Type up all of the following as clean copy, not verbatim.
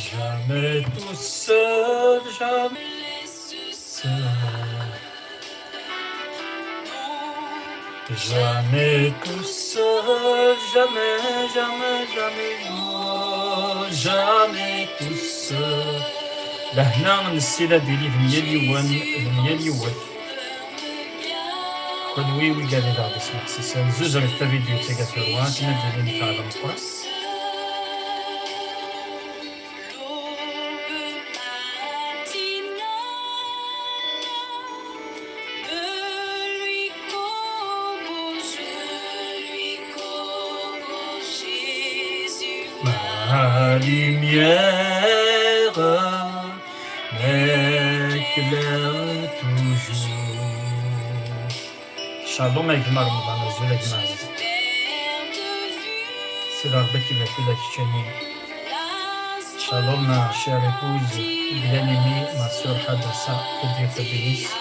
Jamais tout seul, jamais seul. Jamais tout seul, jamais, jamais, jamais, non, jamais tout seul. لهنا السيدة ديالي ثميال يوان كونوي ويقالي غادي اسمع سيسان زوج غير تا فيديو تيقا في روان كنا ديالي نفعل مقرا Ma lumière m'éclaire toujours. Shalom أجمع رمضان الزول أجمع c'est la bête qui va faire la kitchenée. Shalom ma chère épouse, bien-aimée, ma sœur Hadassa, que Dieu te bénisse.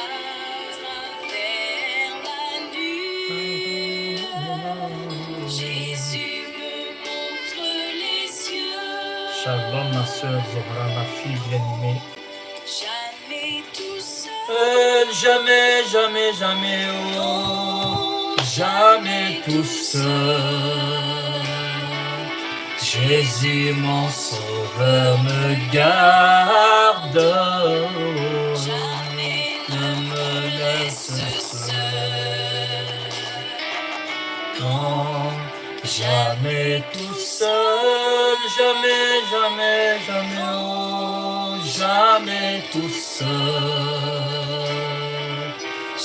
Shalom ma sœur Zohra, ma fille bien-aimée. Jamais, jamais, jamais, oh, jamais tout seul. Jésus mon sauveur me garde, ne me laisse seul. Non, jamais tout seul, jamais, jamais, jamais, oh, jamais tout seul.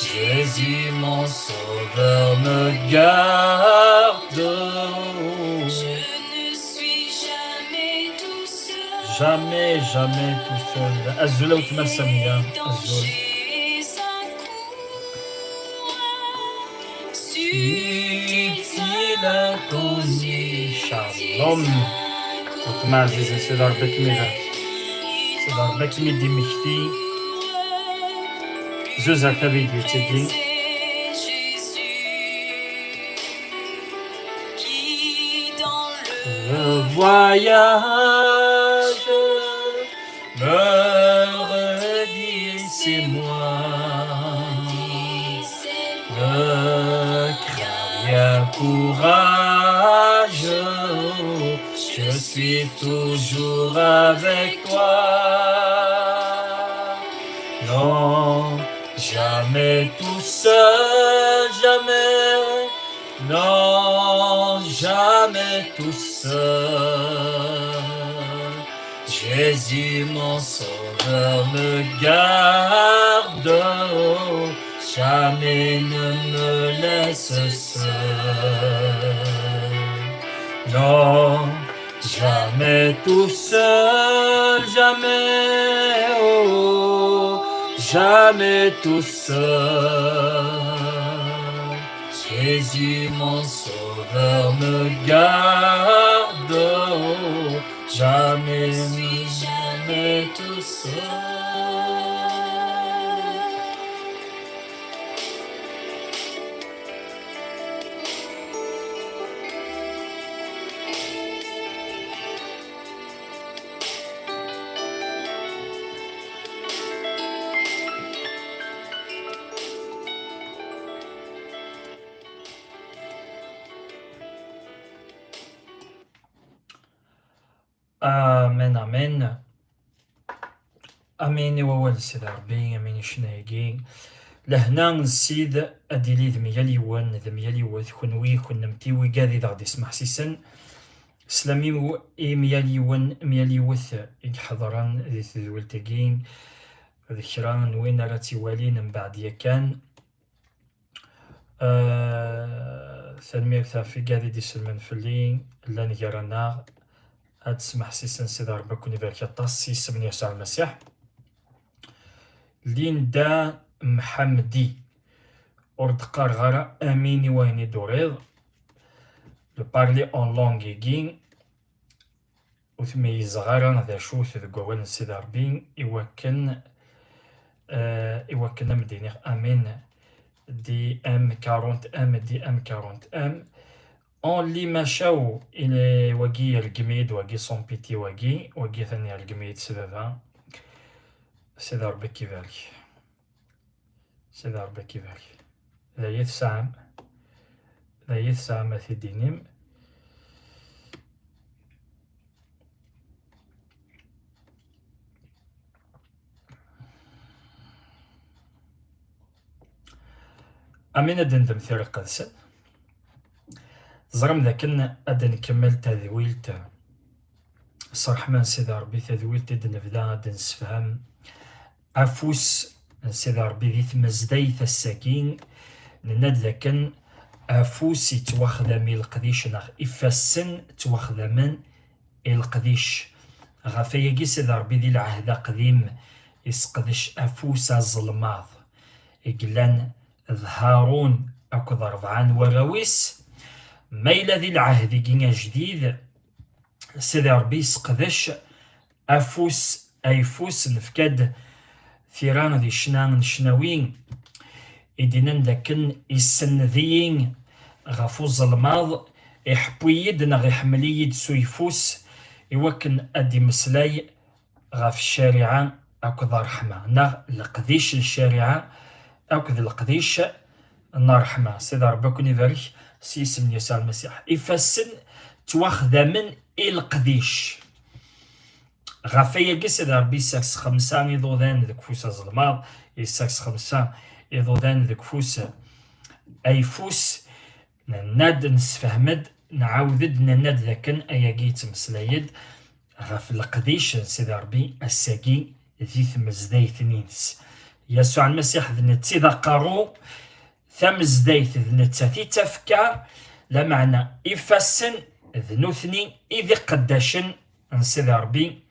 Jésus mon sauveur me garde. Jamais, jamais tout seul. Azul outma samia, azul. Suffit la connu. Shalom. Outma aziza, c'est d'arbek mira. C'est d'arbek midi mihti. Zuzak ta vidéo tegi. Le voyage me redit c'est moi. Ne crains rien, courage, je suis toujours avec toi. Non, jamais tout seul, jamais. Non, jamais tout seul. Jésus mon sauveur me garde, jamais ne me laisse seul. Non, jamais tout seul, jamais, oh, jamais tout seul. Jésus mon sauveur me garde, jamais, jamais tout seul. آمين آمين آمين ووال السيد ربي آمين شنايقي لهنا السيد أديلي ذميال يوان ذميال يوان كونوي كنمتي ويقاذي غادي يسمح سيسن سلامي ميال يوان ميال يوث يحضران ذي تذولتاقين ذكران وين راتي والين من بعد يكان سلمي في قاذي دي سلمان فلين لا نجرانا هاد تسمح سيسن سيد ربي كوني بارك الطاس سيسمني يسوع المسيح ليندا محمدي أردقار غارة أميني ويني دوريض لو بارلي أون لونغيكين وثميز غارة ذا شوث ذا قوان سيد ربي إواكن مدينيغ أمين دي أم 40 أم دي أم 40 أم اون لي مشاو الى وكي القميد وكي صون بيتي وكي ثاني القميد سببها. سيدي ربي كيبارك، سيدي ربي كيبارك. لا يتسعم، لا يتسعم في دينيم. أمين أدن ثير قدسن زرم ذاكن أدن نكمل تذويلت صرح من سيدي ربي تذويلت أدن نبدا أدن نسفهم أفوس سيدي ربي ذي تمزديت الساكين نناد ذاكن أفوس يتواخذمي القديش ناخ إفاسن تواخذمن القديش غافياكي سيدي ربي ذي العهد قديم يسقدش أفوس الظلماض إقلان هارون أكد 4 وراويس ميلا ذي العهد كينا جديد سيدي ربي يسقدش أفوس أيفوس نفكاد ثيران ذي شنان شناوين إدينان داكن يسندين غافو الظلماض يحبويد نغ يحمليد سويفوس يوكن أدي مسلاي غاف الشارعة أكد رحمة نغ القديش الشارعة أكد القديش نرحمة. سيدي ربي كون يبارك سيسم يسوع المسيح إفاسن تواخذ من القديش غافيا سيدي ربي ساكس 5 يضوذان ذك فوس الظلماض يساكس 5 يضوذان ذك فوس أيفوس ناد نسفهمد نعاودد ناد ذاكن أياكي تمسلايد غاف القديش سيدي ربي الساكي ذي ثمزداي ثنينس يسوع المسيح ذنتي ذا قارو ثمزدايت ذنتي تفكا لا معنى إفاسن ذنوثني إذي قداشن نسيدي ربي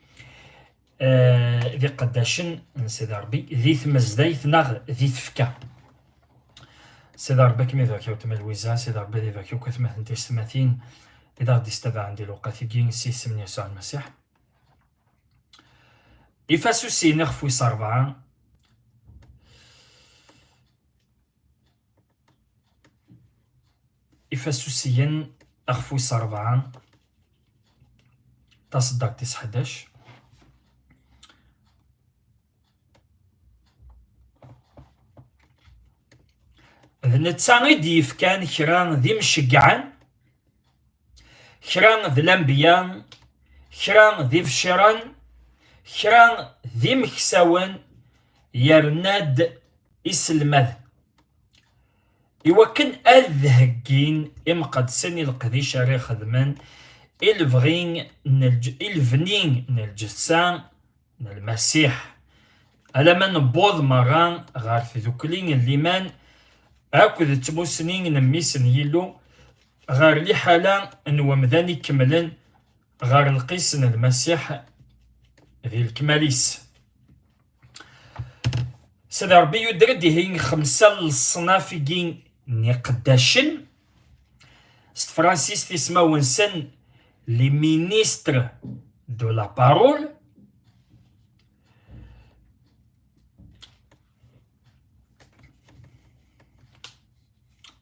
ذي قداشن نسيدي ربي ذي ثمزدايت ناغ ذي تفكا. سيدي ربي كمي ذاكيو تملويزا سيدي ربي ذي ذاكيو كثمثن تيستماثين إذا غدي استبع عندي لوقاتيكين سيسم يسوع المسيح إفاسو سينغ فويس 4 إفاسوسيين أخفويس 4 تصدق 11 ذنتا غيدي يفكان كران ذي مشقعان كران ذي الأنبياء كران ذي فشران كران ذي مكساون يرناد إسلمذ إوكن أذهقين إمقدسن القديش ري خدمان إلفغين إلفنين نالجسان المسيح ألما نبوض مران غار في ذوكلين الليمان أكد تموسنين نميسن يلو غار لي حالا نومذاني كملن غار القيسن المسيح ذي الكماليس. سيدي ربي يدرد هين 5 الصنافيين نقداشن فرانسيس تسماون سن لي مينيستر دو لا بارول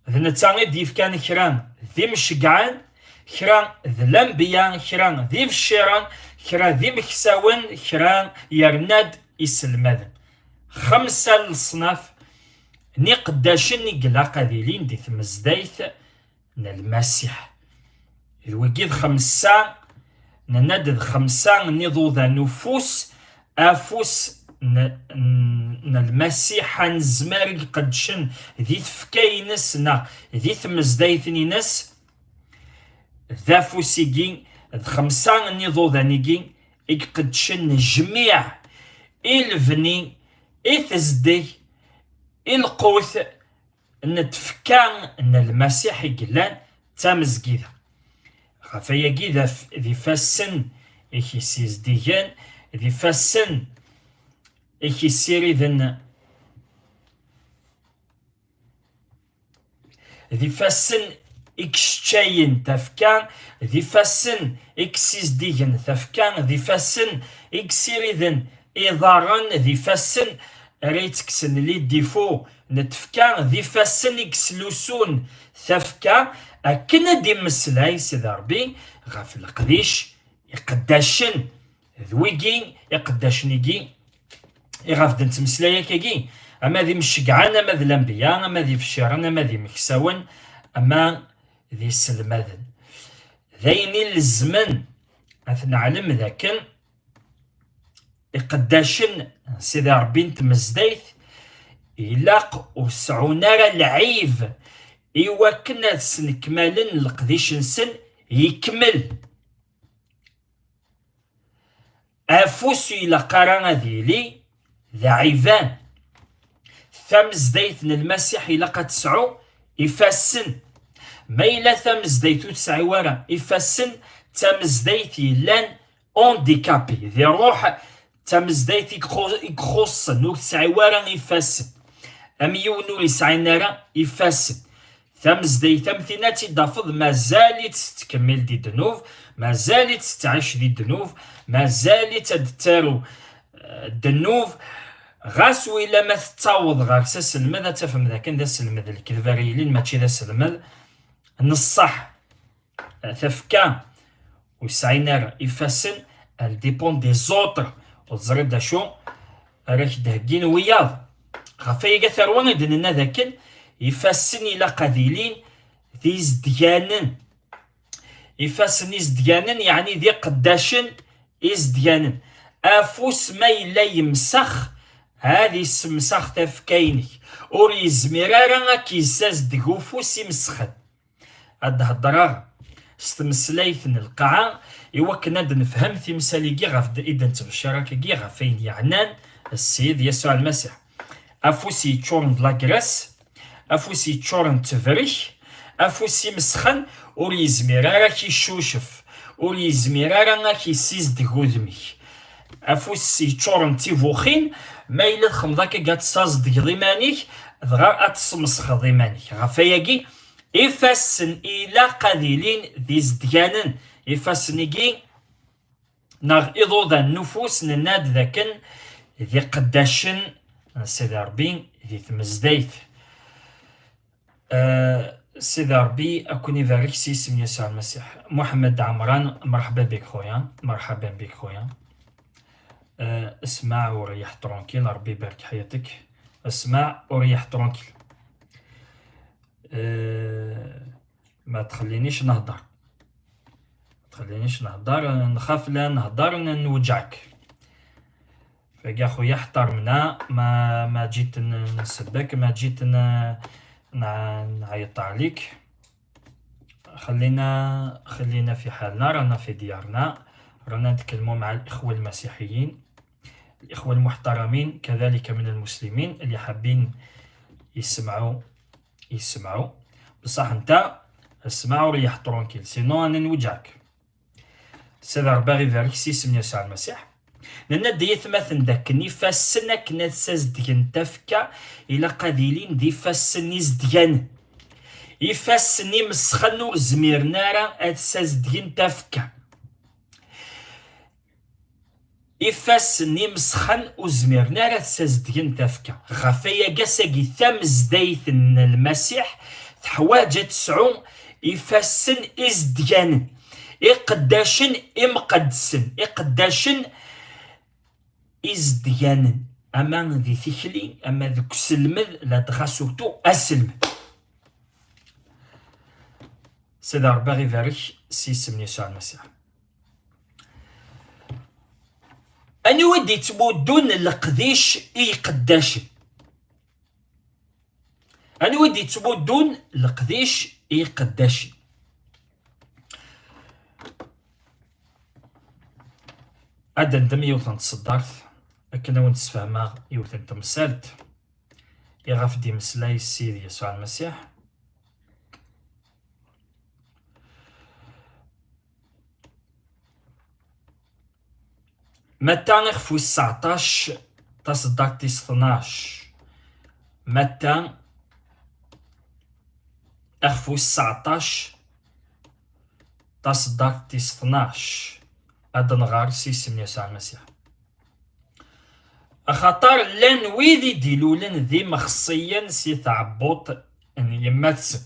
ذنتا غيدي يفكان كران ذي مشقعان كران ذي الأنبياء كران ذي فشيران كران ذي مكساون كران يرناد يسلمذ 5 الصناف نقداشن نقلا قذيلين دي ثمزدايث المسيح الوكيد 5 ننادد 5 نضو ذا نفوس أفوس المسيح نزمار قدشن ذي تفكاينس نا ذي ثمزدايثني نس ذا فوسيكين 5 نضو ذا نيكين قدشن جميع الفني إثزدي القوث نتفكان ان المسيح يقلان تامزكيدا غافيا كيدا ذي فاسن إكي سيزديان ذي فاسن إكي سيري ذن ذي فاسن إكشتاين تفكان ذي فاسن إكسيزديان تفكان ذي فاسن إكسيري ذن إضارن ذي فاسن ريتكسن لي ديفو نتفكا ذي فاسن يكسلوسون ثفكا أكن دي مسلاي سيدي ربي غاف القديش يقداشن ذويكي يقداشنيكي يغاف دنت مسلايا كيكي أما ذي مشقعان أما ذي الأنبياء أما ذي فشيران أما ذي مكساون أما ذي السلماذن ذاين الزمن أثنعلم ذاكن يقداشن سيدي ربي نتمزدايت إلاق وسعون راه العيف إوا كنا سنكمالن القديش نسن يكمل أفوس إلا قرانا ذيلي ذا عيفان ثمزدايت المسيح إلا قد تسعو يفاسن ما إلا ثمزدايت تسعي ورا يفاسن تمزدايت يلان اونديكابي ذي روح تمزدايت يخصن وتسعي ورا يفاسن أم يونو يسعينا راه يفاسن ثمزدايت تمثيناتي دافض مازالت تكمل دي دنوف مازالت تعيش دي دنوف مازالت تدتارو الدنوف غاس وإلا ما تتعوض غير سلمد تفهم ذاك دا سلمد الكذباريلين ماشي دا سلمد نصح تفكا ويسعينا يفاسن الديبون دي زوتر وتزرب دا شو راك دهكين وياض غفايا ثروان دننا ذاكن يفاسن إلا قذيلين ذي زديانن يفاسن يزديانن يعني ذي قداشن يزديانن أفوس ما إلا يمسخ هذه السمسخ تفكاينك اور يزميرارا كيساز دقوفوس يمسخن هاد هضرا ستمسلايثن القاعة إوا كنا نفهم تمثاليكي غاف إذا نتبشرا كي غافين يعنان السيد يسوع المسيح أفوس يتشورن بلاكراس أفوس يتشورن تفريح أفوس يمسخن اور يزميرارا كيشوشف اور يزميرارا كيسيز دقوذمي أفوس يتشورن تيفوخين ما إلا الخمضة قاد ساز ديمانيك ضغا أتسمسخ ضيمانيك غفاياكي إفاسن إلا قذيلين ذي زديانن إفاسنيكي ناغ إضوضا النفوس نناد ذاكن ذي قداشن سيدي ربي ذي تمزدايت سيدي ربي أكوني بارك سي اسم يسوع المسيح محمد عمران مرحبا بك خويا مرحبا بك خويا اسمع وريح ترونكيل ربي يبارك حياتك اسمع وريح ترونكيل ما تخلينيش نهضر نخاف لا نهضر نوجعك فيا خويا احترمنا ما جيت نسبك ما جيت نعيط عليك خلينا في حالنا رانا في ديارنا رانا نتكلموا مع الإخوة المسيحيين الإخوة المحترمين كذلك من المسلمين اللي حابين يسمعوا بصح انت اسمع وريح ترونكيل سينو انا نوجعك سيدي ربي يبارك سي اسم يسوع المسيح لان ديت مثلا داك نفاسنا كنا سازدين تفكا الى قاديلين دي فاسني زديان يفاسني مسخنو زميرنا راه سازدين تفكا إفاسني مسخن وزميرنا راه سازدين تفكا غفايا كاساكي ثمزدايت المسيح تحواجة تسعو إفاسن إزديان إقداشن إمقدسن إقداشن إزديان أما ذي ثكلي أما ذوك سلمذ لا تغاسوتو أسلمذ سيدي ربي يبارك سي اسم يسوع المسيح أنا ودي تمودون القديش قداشن أنا ودي تمودون القديش قداشن أدا ندم يوثن تصدرت أكنا ونتسفهما يوثن تمثالت يغاف دي مسلاي السيد يسوع المسيح متى نخفو 19 تصدقتي 12 متى اخفو 19 تصدقتي 12 هذا نغار سي اسم يسوع المسيح خاطر لان ويدي ديلولن ديما خصيا سي تعبوط يماتسن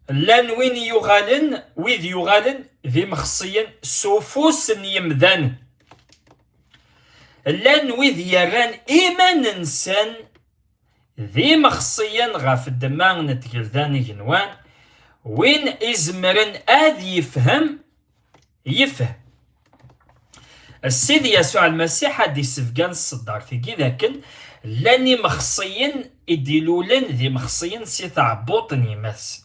لان وين يغالن ويد يغالن ديما خصيا سوفوس يمدان لان ويد يران ايمان انسان ديما خصيا غاف الدماغ نتقلدان جنوان وين ازمرن يفهم السيد يسوع المسيح هاد يسفقان الصدار في لكن لاني مخصيين يديلولن ذي مخصيين سي تعبوط يماس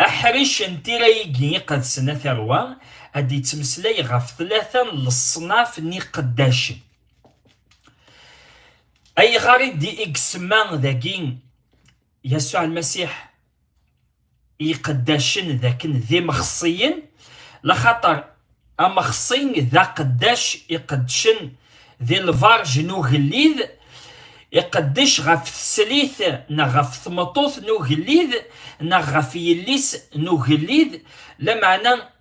احرش انتي رايقي قد سنة ثروة هادي تمسلاي غاف ثلاثة للصناف ني قداشن اي غاري دي اكسمان ذاكين يسوع المسيح يقداشن ذاكن ذي مخصيين لخاطر اما خصين ذا قداش يقدشن ذي الفارج نو غليذ يقدش غف السليث نا غف ثمطوث نو غليذ نا غف يليس نو غليذ لا معنى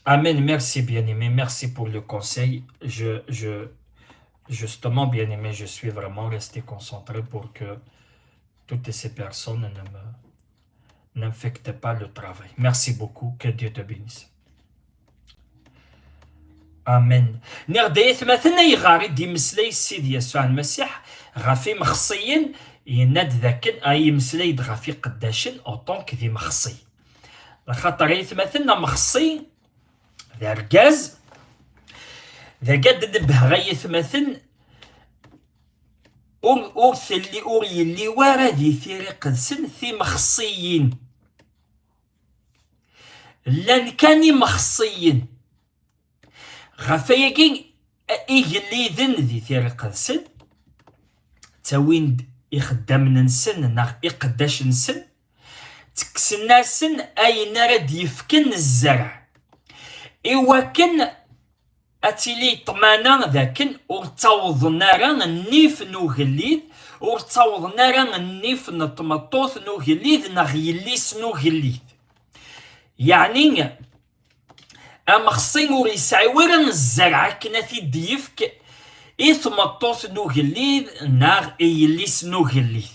Amen, merci bien-aimé, merci pour le conseil. Justement, bien-aimé, je suis vraiment resté concentré pour que toutes ces personnes n'infectent pas le travail. Merci beaucoup, que Dieu te bénisse. امين نغدايت مثلا يغاري دي مسلاي السيد يسوع المسيح غافي مخصيين يناد ذاكن اي مسلاي غافي قداشن اوطونك ذي مخصي خاطر يتمثلنا مخصي ذا ركاز ذا قد به غيتمثل او ثلي او يلي وارا ذي ثيري قدسن ثي مخصيين لان كاني مخصيين غفايقين إيجليذن ذي ثيري قدسن تاوين يخدم نسن ناغ إقداش نسن تكسناسن أي نرد يفكن الزرع إوا كن أتيلي طمانا ذاكن ورتاوض نارا النيف نوغليذ ورتاوض نارا النيف نطمطوث نوغليذ ناغ يليس نوغليذ يعني اما خصين ور يسعي ورن الزرعه كنا في ديفك يثمطوث نوغليذ ناغ يليس نوغليذ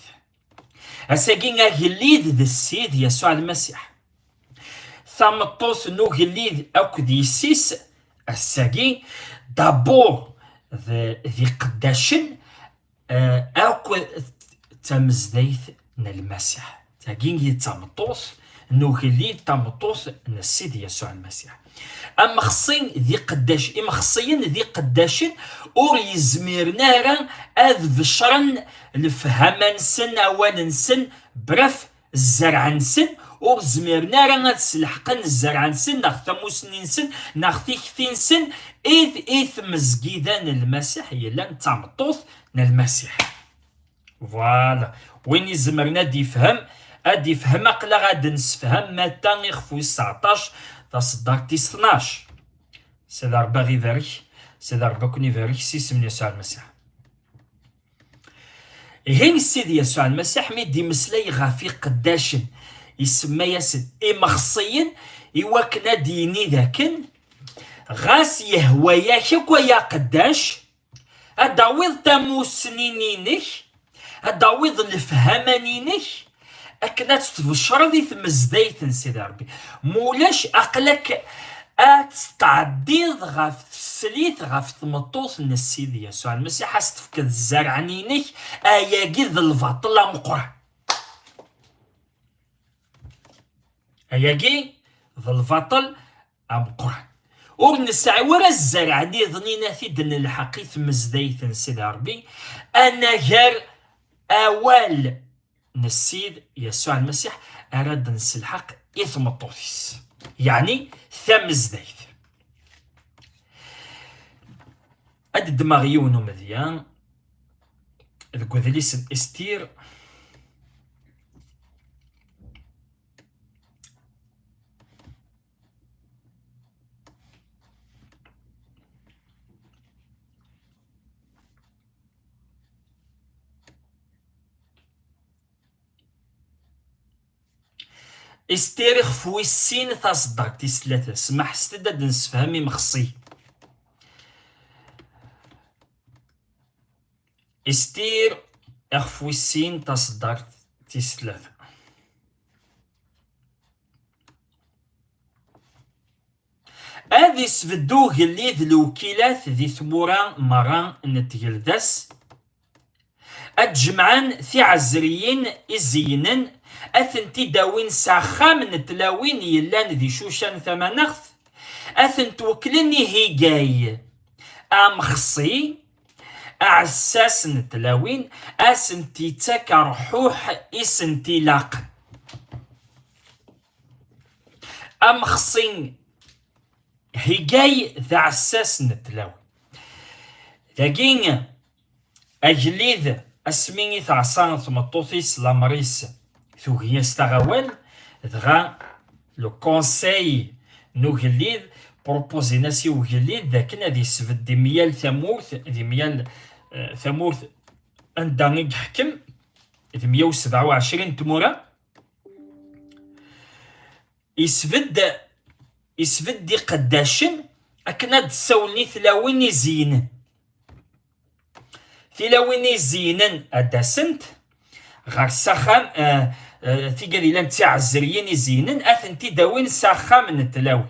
اساكين غليذ ذا السيد يسوع المسيح ثمطوث نوغليذ اكو يسيس اساكين دابور ذي قداشن اكو تمزديث المسيح تاكين يتمطوث نوغليذ تمطوث السيد يسوع المسيح اما خصين ذي قداش اما خصين ذي قداشن اور يزميرنا راه اذ بشرن الفهم نسن اول نسن برف الزرع نسن اور زميرنا راه تسلحقن الزرع نسن ناخ ثموس نسن ناخ ثيكثي نسن اذ مزقيدان المسيح يلا نتعمطوث المسيح فوالا وين يزمرنا دي فهم ادي فهم اقلا غاد نسفهم متى يخفو 19 تصدر 12 سي ضربة غي فارك سي ضربة كوني فارك سيس من يسوع المسيح هين السيد يسوع المسيح ميدي مسلاي غافي قداشن يسمى ياسد إما خصيا إوا ديني ذاكن غاس يهويا ويا قداش أداويض تامو سنينينك أداويض الفهمانينك أكنا تتبشر ذي تمزدايت سيدي ربي مولاش أقلك أتستعديض غاف السليت غاف تمطوث من السيد يسوع المسيح أستفكد الزرعنينك أياقيض الباطلة مقرع أياقي ذا الباطل مقرع ورنسعي ورا الزرعني ظنينا ثيدن الحقيث مزدايت سيدي ربي أنا غير أوال نسيد يسوع المسيح أراد نسلحق إثم الطوثيس يعني ثمز دايث أد دماغيون ومذيان الكوذليس الاستير استيرخ فويسين تصدق تيسلاتة سمح ستدد نسفهمي مخصي استير اخفويسين تصدق تيسلاتة هذي سفدو قليد الوكيلات ذي ثمورا مران نتجلدس الجمعان ثي عزريين إزينن أثنتي داوين ساخام نتلاوين يلان ذي شوشان ثمانخث أثن توكلني هي جاي أمخصي أعساس نتلاوين أسنتي تكر حوح إسنتي لاق أمخصين هي جاي ذا عساس نتلاوين ذاكين أجليذ أسميني تعصان ثمطوثيس لامريس ثوغيا ستغاول دغا لو كونساي نوغليذ بروبوزي ناسي وغليذ ذاكنا ذي سفد دي ميال ثمورث ذي ميال ثمورث أندانيك حكم ذي 127 تمورة يسفد دي قداشن أكنا تساولني ثلاوين يزينن ثلاوين زينن أداسنت غير ساخام تيقال لان تعزريين زينن أثنتي داوين ساخام نتلاوي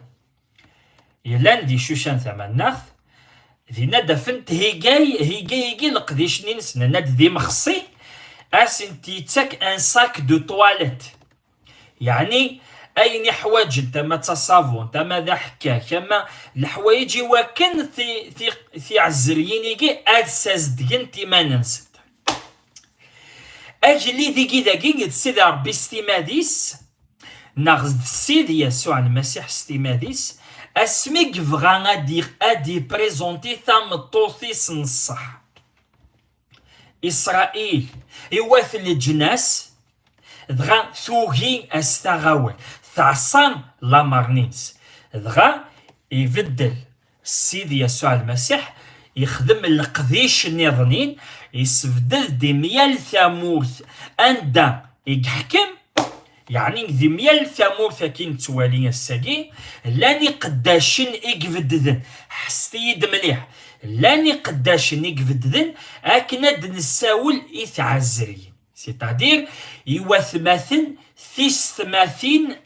يلان دي شوشان ثماناخ ذي ندفنت هيجاي لقديش ننس ند ذي مخصي أسنتي تاك ان ساك دو تواليت يعني أين حوايج تما تصافون تما ذا حكا كما الحوايج وكن في عزريين يجي أساس ديان تيما ننسد أجلي ذيكي سيدي ربي ستيماديس ناغز السيد يسوع المسيح ستيماديس اسميك فغا ادي بريزونتي ثامطوثيس نصح إسرائيل إواث الجناس دغا ثوغي استغاول ثعصان لامرنيس دغا يبدل السيد يسوع المسيح يخدم القديش النظنين يسفدل دي ميال ثامورث اندا يحكم يعني دي ميال ثامورث كين توالي الساقي لاني قداشن يقفدذن حستيد مليح لاني قداشن يقفدذن اكند نساول يتعزرين سيتادير يوثماثن ثيس ثماثين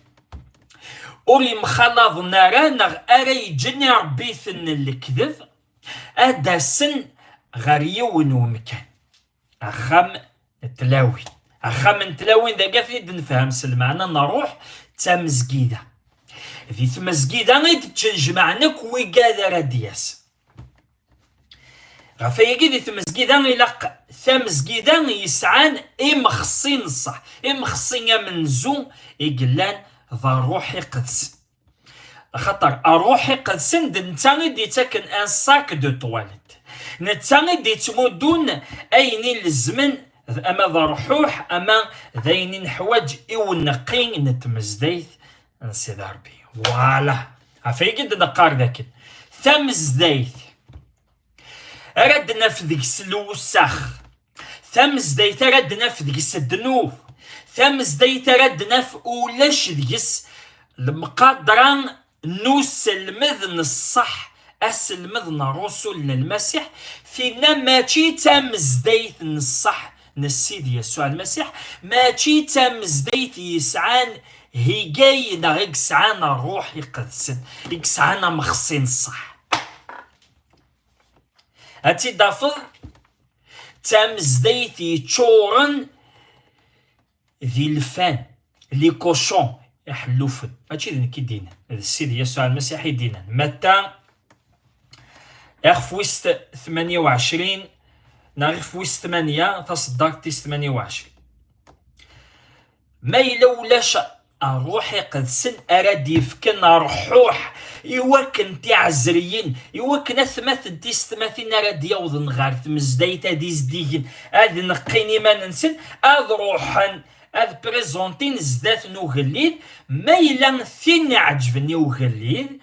أولي مخلط نارا نغ أري جني ربيثن الكذب أداسن غريون ومكان أخام تلاوي أخام تلاوي ذا قافي نفهم سلمعنا نروح تمزقيدة ذي تمزقيدة غيد تجمعنا كوي قادر دياس غفايقي ذي تمزقيدة غيلق ثمزقيدة يسعان مخصين الصح مخصين من زوم يقلان ذا روحي قدس خاطر روحي قدس نتاغي دي تاكن ان ساك دو تواليت نتاغي دي تمودون ايني الزمن اما ذا رحوح اما ذاينين حواج نقين نتمزديث نسيد ربي فوالا عفايقي دقار ذاك ثمزديث ردنا في ذيك الوسخ ثمزديث ردنا في ذيك الدنوف ثمزديث ردنا في اولاش ديس المقادران نسلمذن الصح اسلمذن رسول المسيح فينا ماشي تمزديث الصح نسيد يسوع المسيح ماشي تمزديث يسعان هي جاي نغيك سعانا روح يقدسن يكسعانا مخصين الصح هاتي دافض تمزديث يتشورن ذي الفان لي كوشون يحلوفن ماشي ذي كي دينا السيد يسوع المسيح يدينا متى اخفوست 28 نعرف وست 8 تصدق تيس 28 ما يلولاش روحي قد سن اراد يفكن رحوح يوكن تعزريين يوكن ثمث تيس 30 اراد يوضن غار تمزديتا ديز ديجن هذا نقيني ما ننسن هذا روحا هذا بريزونتين زدات نوغليد ما يلا ثين عجبني وغليد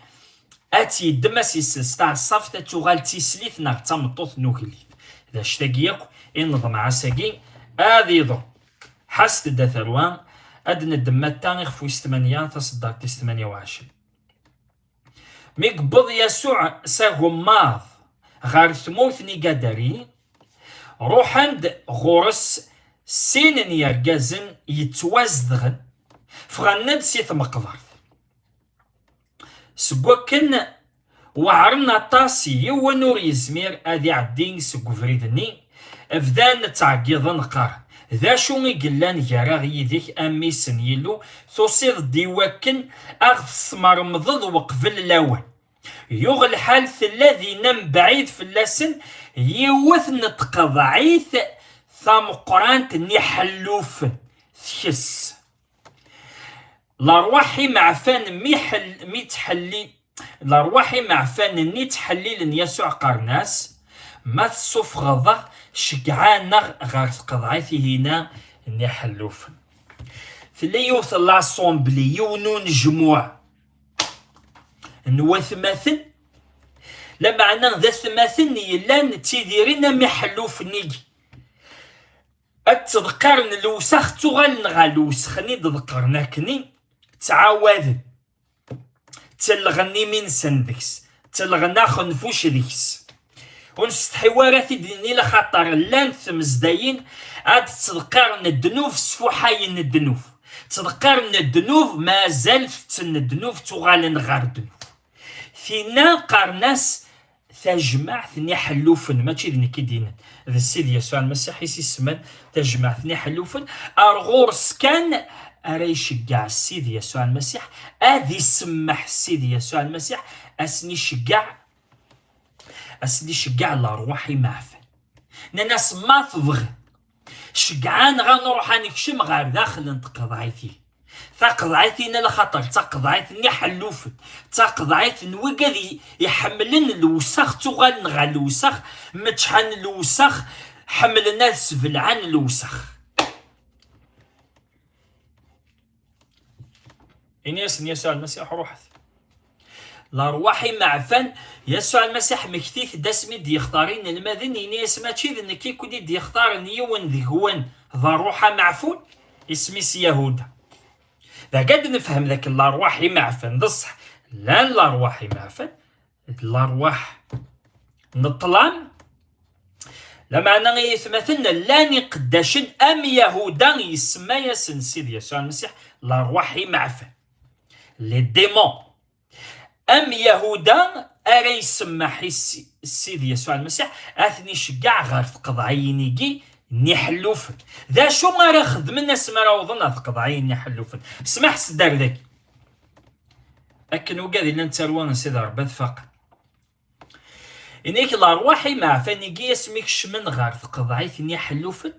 اتي دماسيس ستاع صافتا تغال تيسليث ناغ تامطوث نوغليد إذا اشتاقيك إنظم عساقي هذا يضر حست دا ثروان أدنى الدمات خفويس 8 تصدق 28. مي قبض يسوع ساغماض غار ثموث نيقادري روح عند غورس سين يرقازن يتوازدغن فغناد سيث مقدرت سكوكن وعرنا طاسي يونور يزمير أذي عدين سكو فريدني افدان تعقيضن قارن ذا شو يقلان يراغ يديك أمي سنيلو توصيد ديواكن أغف مرمضض وقفل اللون يوغ الحالث الذي نم بعيد في اللسن يوث نتقضعيث ثام قرانت نحلوف ثيس لارواحي معفان ميتحلي لارواحي معفان نيتحليل يسوع قرناس ما تصف غضا شقعانا غار قضعيثي هنا نحلوف ثلي يوث لاسومبلي يونون جموع نوثماثن لما عنا ذا ثماثن يلان تيديرين محلوف نيجي التذكرن الوسخ تغال نغالوسخ ني تذكرناكني تعاود تلغني من سندكس تلغنا خنفوش ديكس ونستحواراتي ديني لخاطر لان ثمزداين عاد تذكرن الدنوف سفوحاين الدنوف تذكرن الدنوف ما زال فتن الدنوف تغال نغار الدنوف فينا قرناس تجمع ثني حلوفن ماشي ذني كيدين ذا السيد يسوع المسيح يسمن تجمع ثني حلوفن ارغورس كان اري يشجع السيد يسوع المسيح ادي سمح السيد يسوع المسيح اسني شجع الارواح معفن ناس ما تبغي شجعان غنروح نكشم غير داخل نتقضعيتي تقضعيتنا لخطر تقضعيتني حلوفن تقضعيتن وقد يحملن الوسخ تغال نغا الوسخ متشحن الوسخ حملنا السفلعان الوسخ إنيس يسوع المسيح روحت الأرواحي معفن يسوع المسيح مكتيث داسمي دي يختارين المذن إنيس ماشي ذن كي كودي دي يختار نيون ذهون ذا روحا معفون اسميس يهودا ذا قد نفهم ذاك الأرواح معفن بصح لا الأرواح معفن الأرواح نطلان لما أنا يثمثلنا لاني قداشن أم يهودا يسمى ياسن سيد يسوع المسيح الأرواح معفن لي ديمون أم يهودا أري يسمى السيد يسوع المسيح أثني شقع غير تقضعينيكي نحلوفن ذا شو ما راه خدمنا سما راه وضنا تقضعين نحلوفن سمح سدار ذاك أكن وقاذي لن تروان سيدي رباد فقط إنيك الأرواحي مع فانيكي اسميك شمن غار تقضعيثني حلوفن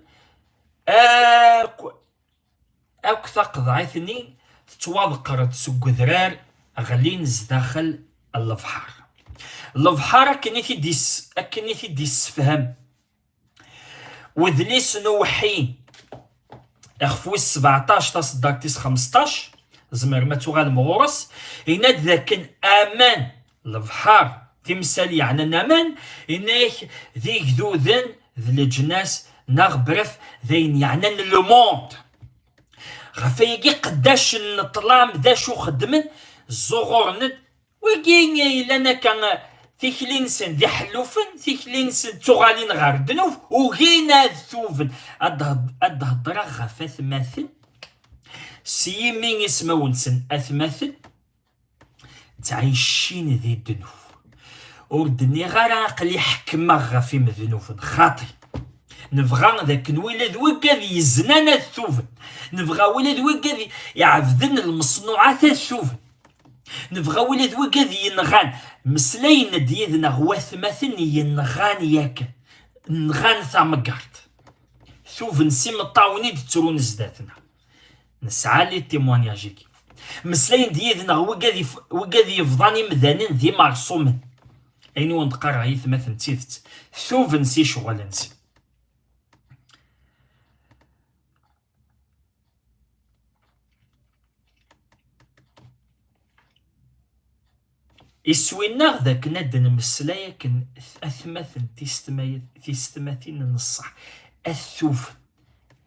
أوك تقضعيثني تتواضقر تسوق ذرار غلين زداخل البحر البحر أكنيتي ديس فهم وذليس نوحي اخفوس 17 تصدق تيس 15 زمر ما تغال مغورس إناد ذاك أمان البحر تمثال يعني نامان إناك ذيك ذو ذن ذي الجناس نغبرف ذين يعني لو موند غفايقي قداش الطلام ذا شو خدمن الزغور ند وكين لنا كان تيكلينسن ذي حلوفن تيكلينسن تغالين غار دنوف وغينا ثوفن أدهضرا غفا ثماثل سيمين اسمونسن أثماثل تعيشين ذي الدنوف وردني غير عقلي حكمة غفي مذنوفن خاطي نبغى ذاك الولد وكذي يزنان الثوفن نبغى ولد وكذي يعفذن المصنوعات الثوفن نبغى ولد وكذي ينغان مسلين ديدنا هو ثماثن ينغان ياك نغان ثامقارت ثوفن سيم الطاوني ترون زداتنا نسعى لي تيموانياجيكي مسلين ديدنا هو وكذي يفضاني مذانين ذي مرسومن أين ونتقرع يثمثن تيثت ثوفن سي شغلنسي يسوينا ذاك ندن مسلايا كن أثمثن تيستماثين النصح الثوفن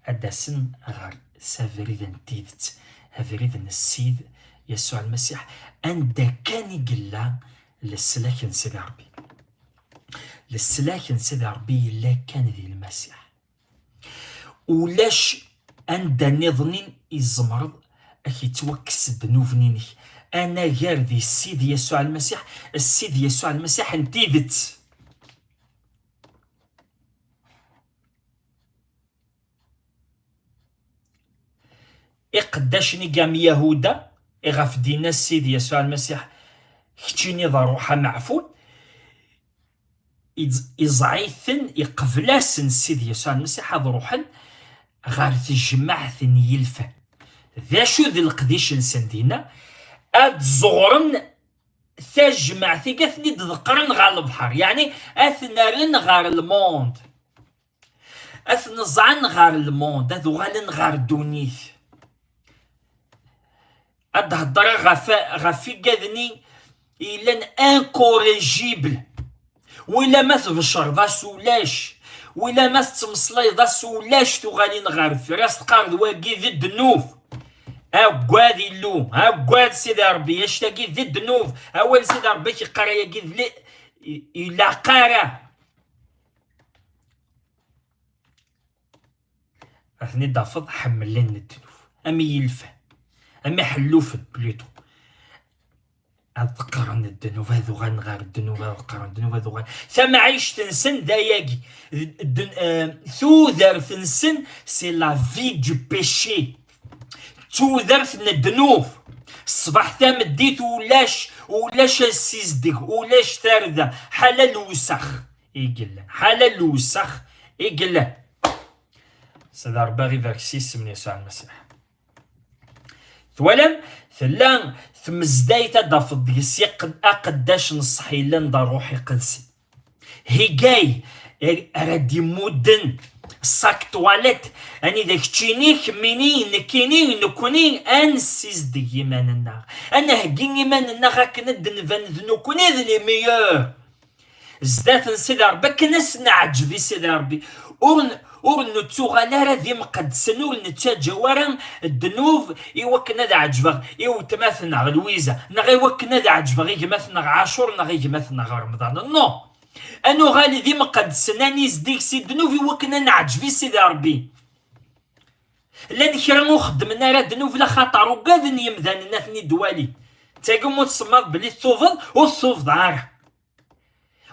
أداسن غار سافريد تيدت هافريد السيد يسوع المسيح أندا كان يقلا للسلاك سيدي ربي، للسلاك سيدي ربي لا كان ذي المسيح ولاش أندا نظنين يزمرض أكي توكس دنوفنينك أنا غير ذي السيد يسوع المسيح، السيد يسوع المسيح انتيدت إقداشني قام يهودا إغاف دينا السيد يسوع المسيح كتشيني ذا روحا معفون إزعيثن يقفلاسن السيد يسوع المسيح هذا روحا غار تجمعثن يلفا ذا شو ذي القديش نسن دينا أد زغرن تجمع ثقثني تذكرن غار البحر، يعني أثنارن غار الموند، أثنزعن غار الموند، أذو غالن غار دونيث أد هدرا غافي قاذني إلان انكوريجيبل ولا ما تبشر ذا سولاش ولا ما تمصلي ذا سولاش تغالين غار فراس تقارد واقي ذي الدنوف أقواد اللوم أقواد سيدي ربي يشتاقي ذي الدنوف أول سيدي ربي كيقرا يقي ذي إلا قارا أثني دافض حملين الدنوف أمي يلفا أمي حلوفن بليتو أذكرن الدنوف هذو غنغار الدنوف أذكرن الدنوف هذو غن ثم عيش تنسن داياقي ثوذر تنسن سي لا في دو بيشي توذرت من الدنوف الصباح ثام ديت ولاش السيزدك ولاش تاردة حالا الوسخ يقلا حالا الوسخ يقلا سيدي ربي فاكسيس من يسوع المسيح ثولم ثلان ثم زدايتا دافض ديسي أقداش نصحي لان دا روحي قدسي هي جاي أرادي مودن الساك تواليت أني داك تشينيك مني نكيني نكوني أنسيز دي يمان النار أنا هكين يمان النار هاك ندن فان نكوني ذي ميور زدات نسيدي ربي كناس نعجبي سيدي ربي ور نتوغالا راه ذي مقدسن ور نتاجوارا الدنوب إوكنا ذا عجبغ إو تماثنا غلويزة نغي وكنا ذا عجبغ يجماثنا عاشور نغي يجماثنا رمضان نو أنو غالي ذي مقدسن أني زديك سي دنوب إوكنا نعجبي سيدي ربي لان كرا خدمنا راه دنوب لا خطر وقاذن يمذان ناثني دوالي تاقوم تصمد بلي الثوفض والثوفض عاره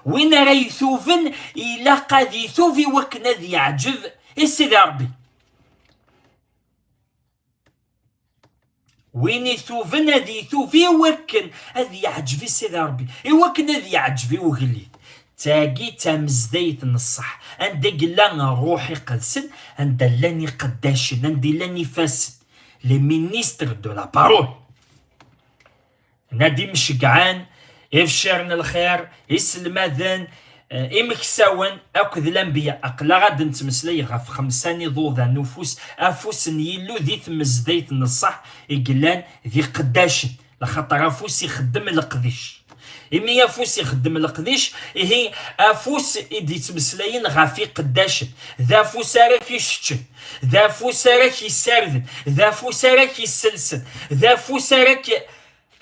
وين راه يثوفن إلا قاد يثوفي وكنا ذي يعجب سيدي ربي وين يثوفن ذي يثوفي وكن هذي يعجبي سيدي ربي وكنا ذي يعجبي وغلي تاقي تامزديت نصح عندي قلنا روحي قدسن عند لاني قداشن عندي لاني فاسن لي مينيستر دو لا بارول نادي مشقعان يفشرنا الخير يسلماذن إمكساون أكد الأنبياء أقلا غاد نتمسلي غف خمساني ضوضا نفوس أفوس يلو ذي تمزديت نصح إقلان ذي قداشن لخاطر أفوس يخدم القديش إمي أفوس يخدم القديش هي أفوس إدي تمسلين غافي قداشن ذا فوس راك يشتشن ذا فوس راك يساردن ذا فوس راك يسلسل ذا فوس راك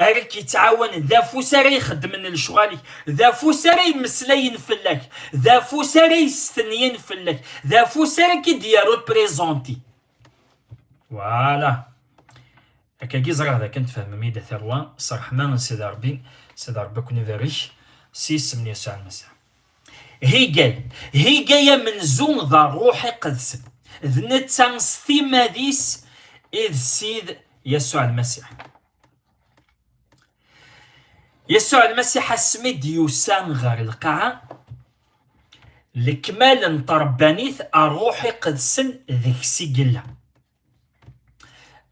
أراك يتعاون ذا فوساري يخدم من الشغالي ذا فوساري يمسلين فلاك ذا فوساري يستنين فلاك ذا فوساري كيديرو بريزونتي فوالا هكا كي زرع ذا كنت فاهم ميدا ثروة صراحة ما سيدي ربي كوني فاريش سيس من يسوع المسيح هي جاية من زون ذا روحي قدس ذنتان ستيما ديس إذ سيد يسوع المسيح يسوع المسيح سميد يوسان غير القاعة لكمال نطربانيث أروحي قدسن ذيك سيقلا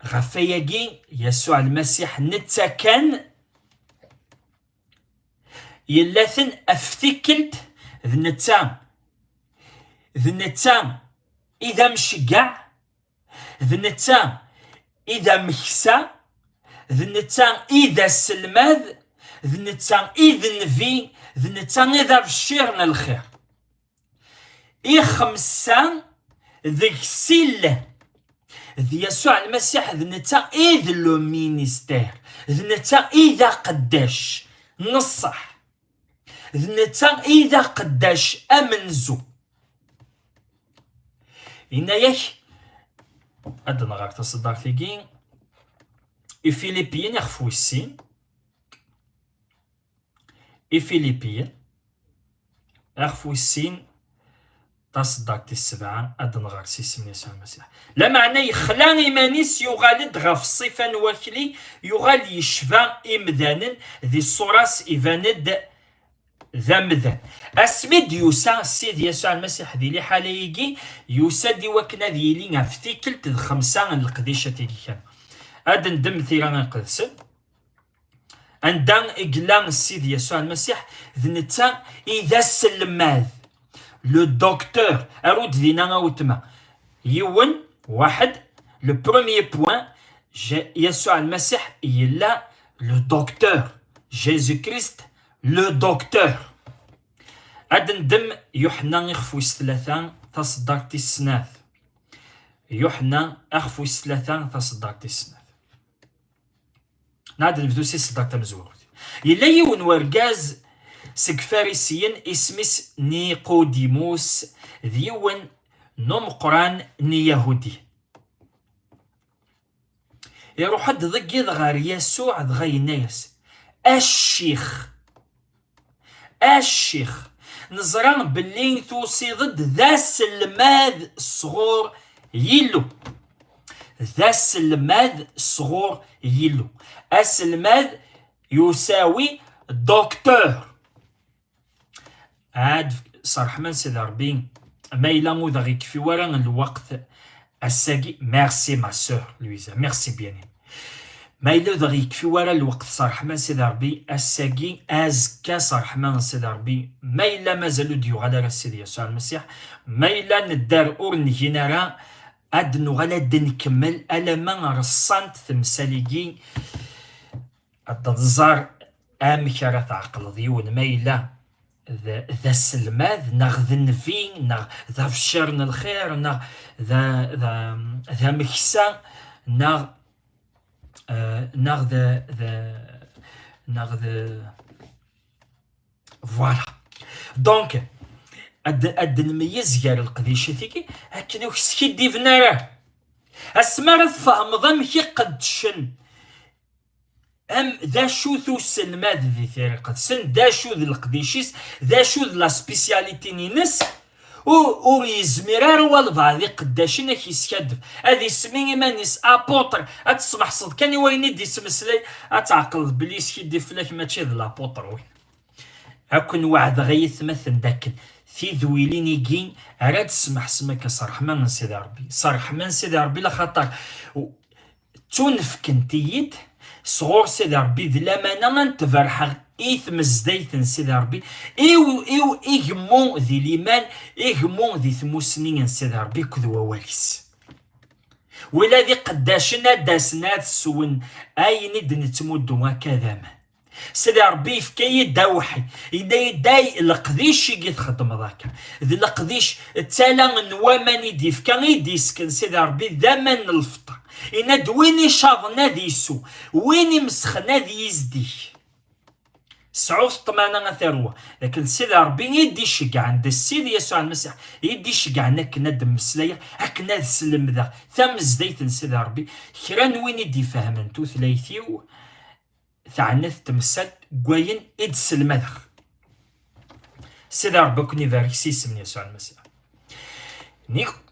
غفاياكي يسوع المسيح نتا كان يلاثن أفتكلت ذنتا إذا مشقع ذنتا إذا مكسا ذنتا إذا سلماذ ذنتا إذن في ذنتا إذا بشيرنا الخير خمسة ذيك سيل ذي يسوع المسيح ذنتا إذ لو مينيستير ذنتا إذا قداش نصح ذنتا إذا قداش أمنزو إنا ياك أدنا غاك تصدق ثيكين إفيليبيين يخفو السين إفيليبيين يخفو السين تصدق السبعة أدنا غاك سيسمني يسوع المسيح لا معنى يخلان إيمانيس يغالد غاف الصفة نواكلي يغال يشفى إمذانا ذي الصراس إيفاند ذا مذان أسمد يوسا السيد يسوع المسيح ذي لي حاليكي يوسا دي وكنا ذي لي غافتيكلت الخمسة القديشة تيكي كان هاد ندم ثيران القدسن عندن إقلان السيد يسوع المسيح ذنتا إذا سلماذ لو دكتور أرود ذينا غاوتما يون واحد لو بروميي بوان يسوع المسيح يلا لو دكتور جيزو كريست لو دكتور هاد ندم يوحنا يخفويس ثلاثة تصدقتي السناث يوحنا أخفويس ثلاثة تصدقتي السناث نعد نبدو سي صدقت مزور يلا يون ورقاز سك فارسيين اسمس نيقوديموس ذيون نوم قران ني يهودي يروح حد ضقي غار يسوع ضغي ناس الشيخ نزران باللي توصي ضد ذا سلماذ الصغور يلو ذا سلماذ الصغور يلو السلماذ يساوي دكتور عاد صرح من سيدي ربي ما إلا مو في ورا الوقت الساقي ميرسي ما سور لويزا ميرسي بيان ما إلا في ورا الوقت صرح من سيدي ربي الساقي أزكى صرح من سيدي ربي ما إلا مازالو ديو غالا سيدي يسوع المسيح ما إلا ندار أورن جينارا أدنو غالا نكمل ألا ما رصانت تمثاليكي الدزار أمكرة تعقل ديون ما إلا ذا السلماذ ناغ ذا النفين ناغ ذا فشرن الخير ناغ ذا مكسا ناغ فوالا دونك اد نميز كاع القديشه ثيكي هكذا وكسكي ديفنا راه اسمار فهم ضمكي قد شن ام ذا شو ثو السلماذ ذي ثيري قد سن ذا شو ذي القديشيس ذا شو ذي لا سبيسياليتي نينس او يزمرار والفاضي قداشنا كيسكدف هذه سمي مانيس ابوتر اتسمح صد كان وين يدي سمسلي اتعقل بلي سكيدي فلاك ماشي ذ لابوتر وين هاكن وعد غيث مثل داك في ذويلين يجين راد تسمح سمك صرح من سيدي ربي صرح من سيدي ربي لخاطر تونف كنتيت صغور سيدي ربي ذي لامانه نتفرح إثم الزديت سيدي ربي إيو إيغمون ذي ليمان إيغمون ذي ثموسنين سيدي ربي كذو واليس ولا ذي قداشنا داسنا تسون أي ند نتمدو هكذا ما سيدي ربي فكاي داوحي يداي القديش يجي تخدم ذاك ذي القديش تالا نواماني دي فكا يدي سكن سيدي ربي ذمن الفطر إنا دويني شاضنا ذي سو ويني مسخنا ذي يزدي سعود طمانا ثروة لكن سيدي ربي يدي شقع عند السيد يسوع المسيح يدي شقع عنك ندم مسلايا هكنا السلم ذا ثم زديت سيدي ربي كران وين يدي فهم انتو ثلاثيو ثعنث تمثل قوين إد سلم ذا سيدي ربي كوني فاركسيس من يسوع المسيح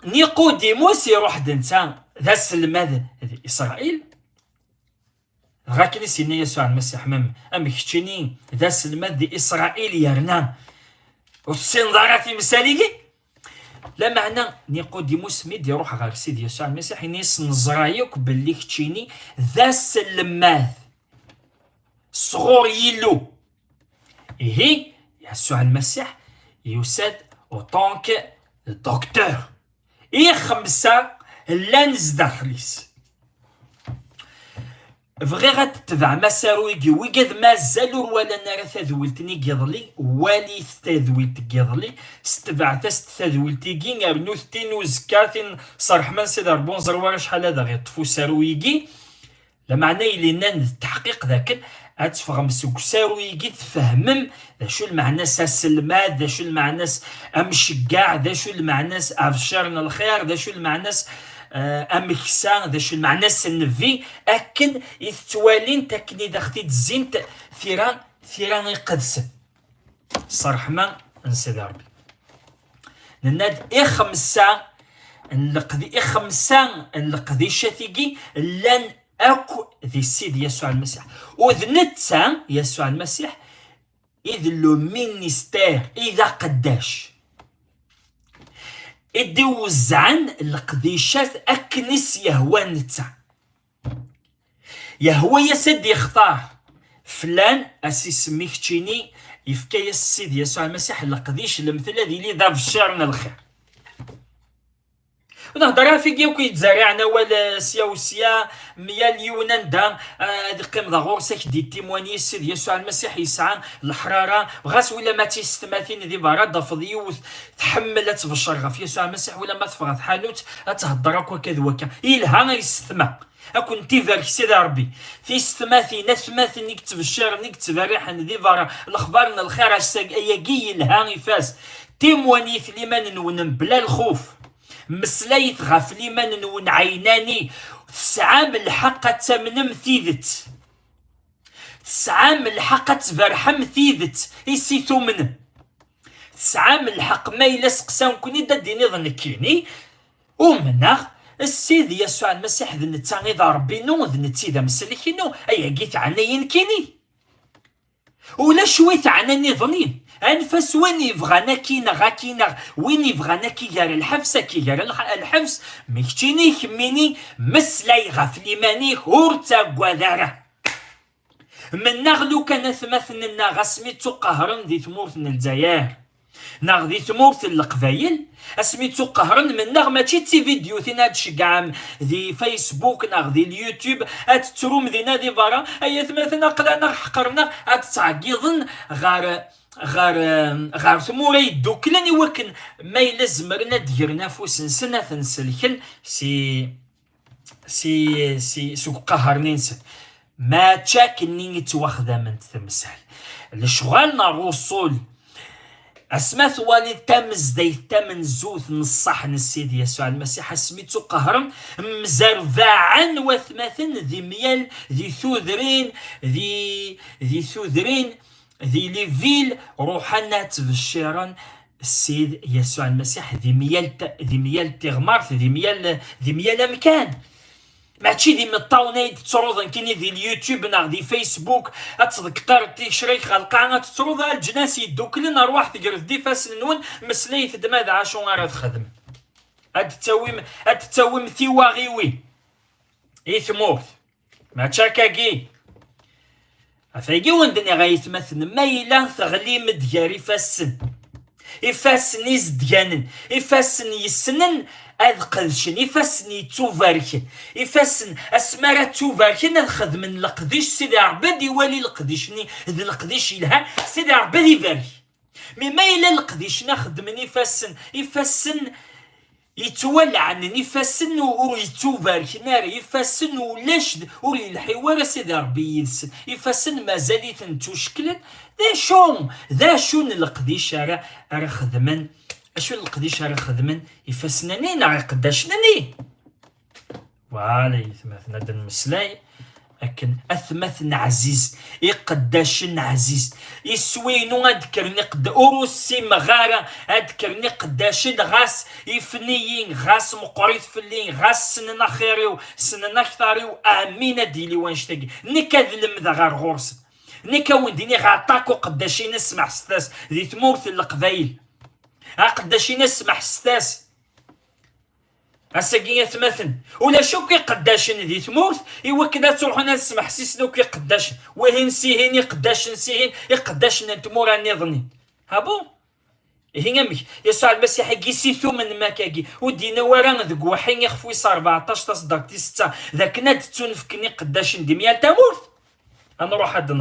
نيقوديموس يروح دنسان ذا سلم ذا إسرائيل غاكني سيدنا يسوع المسيح أم كتشيني ذا سلمات دي إسرائيل يرنان وتصين ضاراتي مساليكي لا معنى نيقوديموس ميد يروح غير سيدي يسوع المسيح ينيس نزرايوك باللي كتشيني ذا سلمات صغور يلو هي يسوع المسيح يساد أوطونك دكتور خمسة لانز داخليس بغي غتتبع مسارويكي ويقاد مازال ولا نرى تذولتني قيضلي والي تذولت قيضلي ستبع تست تذولتيكي ابنو ثتين وزكاتين صرح من سيدار بونزر ورا شحال هذا غير طفو سارويكي لا معنى إلينا التحقيق ذاك أتفهم سوق سارويكي تفهمم ذا شو المعنى سلمات ذا شو المعنى أمشقاع ذا شو المعنى أبشرنا الخير ذا شو المعنى أمكسان ذا شو المعنى النفي أكن يتوالين تكني إذا اختي تزين ثيران يقدس صرح ما نسيد ربي نناد خمسة نلقدي شاتيكي لن أكو ذي السيد يسوع المسيح وذنتا يسوع المسيح إذ لو مينيستير إذا قداش إدي وزعن القديشات أكنس يهوى نتا يهوى يسد يختار فلان أسي سميك تشيني يفكا السيد يسوع المسيح القديش المثل هذه اللي ذا بشارنا الخير ونهضر في كيو كيتزارعنا ولا سيا وسيا ميا اليونان دا قيم ذا غورسك دي تيمواني السيد يسوع المسيح يسعى الحراره غاس ولا ما تيستماثين ذي براد فضيوث تحملت بالشرغه في يسوع المسيح ولا ما تفرض حانوت تهضرك وكذا وكا إلها يستمع أكون تيفر سيدي ربي في استماثي نثماث نكتب الشعر نكتب ريحا ذي برا الأخبارنا الخير أياكي الها يفاز تيمواني في الإيمان نون بلا الخوف مسلايت غاف ليمان نون عيناني تسعام الحق تمنم ثيذت تسعام الحق تفرحم ثيذت يسي ثمن تسعام الحق ما يلصق سان كوني دا ديني ظنكيني ومناغ السيد يسوع المسيح ذن تاني ذا ربي نو ذن تيدا مسلكينو ايا قيت عناين كيني ولا شوي تعناني ظنين انفس وين يبغانا كينا غا كينا وين يبغانا كي جار الحبس كي جار الحبس مكتيني كميني مسلاي غفلي ماني هورتا قوادارا من نغلو كان ثمثننا غسميتو قهرن دي تمورتن الجزائر ناغ دي تمورت القبايل اسميتو قهرن من ناغ ماشي تي فيديو ثينا تشقعم دي فيسبوك ناغ دي اليوتيوب اتتروم دينا دي برا اي ثمثنا قلانا حقرنا اتعقيضن غار ثموري دوكلاني وكن ما يلزم رنا ديرنا فوسن ثنسلكن سي سوق قهرنين ما تشاكني يتواخذا من تمثال لشغالنا الرسول اسمات والي تمز دي تمن زوث نصح السيد يسوع المسيح سميتو قهرم مزرفاعا وثمثن ذي ميال ذي ثوذرين ذي ثوذرين ذي ليفيل روحنا تبشيرا السيد يسوع المسيح ذي ميال تغمارت ذي ميال امكان ماشي دي مطاونيد تروضن كيني دي اليوتيوب ناغ دي فيسبوك اتذكر تيشريك غالقاعة تروض الجناس يدوكلن ارواح تقرف دي فاس نون مسليت دماد عاشو غير تخدم اتتوم ثيواغيوي يثموت ما تشاكاكي افايقي وندني غايتمثل ما إلا ثغلي مدياري فاسن يفاسن يزديانن يفاسن يسنن اذ قدشن يفاسن يتوفاركن يفاسن اسمارة توفاركن الخدم القديش سيدي عبادي والي القديشني ذي القديش يلها سيدي عبادي فارك مما إلا القديش نخدمني يفاسن يتولعن يفاسن ويتوفارك نار يفاسن ولاش وري الحوار سيدي ربي يلسن يفاسن مازال تنتوشكلن ذا شون القديش راه خدمن اشو القديش راه خدمن يفاسنني نا قداشنني فوالا يثمثنا د المسلاي لكن اثمثنا عزيز يقداشن عزيز يسوينو اذكرني قد اوروسي مغاره اذكرني قداشن غاس يفنيين غاس مقريت فلين غاس سننا خيريو سننا كثاريو امين ديلي وانشتاقي نكاد لمذا غار غورس نيكا ونديني غاطاكو قداشي نسمع ستاس ذي تمورت القبايل قداشي نسمع ستاس اساكي يتمثل ولا شو كي قداشن ذي تمورت ايوا كدا تروحنا نسمع حسيسنا كي قداشن وهين سيهين يقداشن سيهين يقداشن تمور راني ظني هابو هي يسوع المسيح يسيثو من مكاكي ودينا ورا ذك وحين يخفوي 14 تصدق 6 ذاك ناد تنفكني قداش ندي 100 تموت. غنروح هاد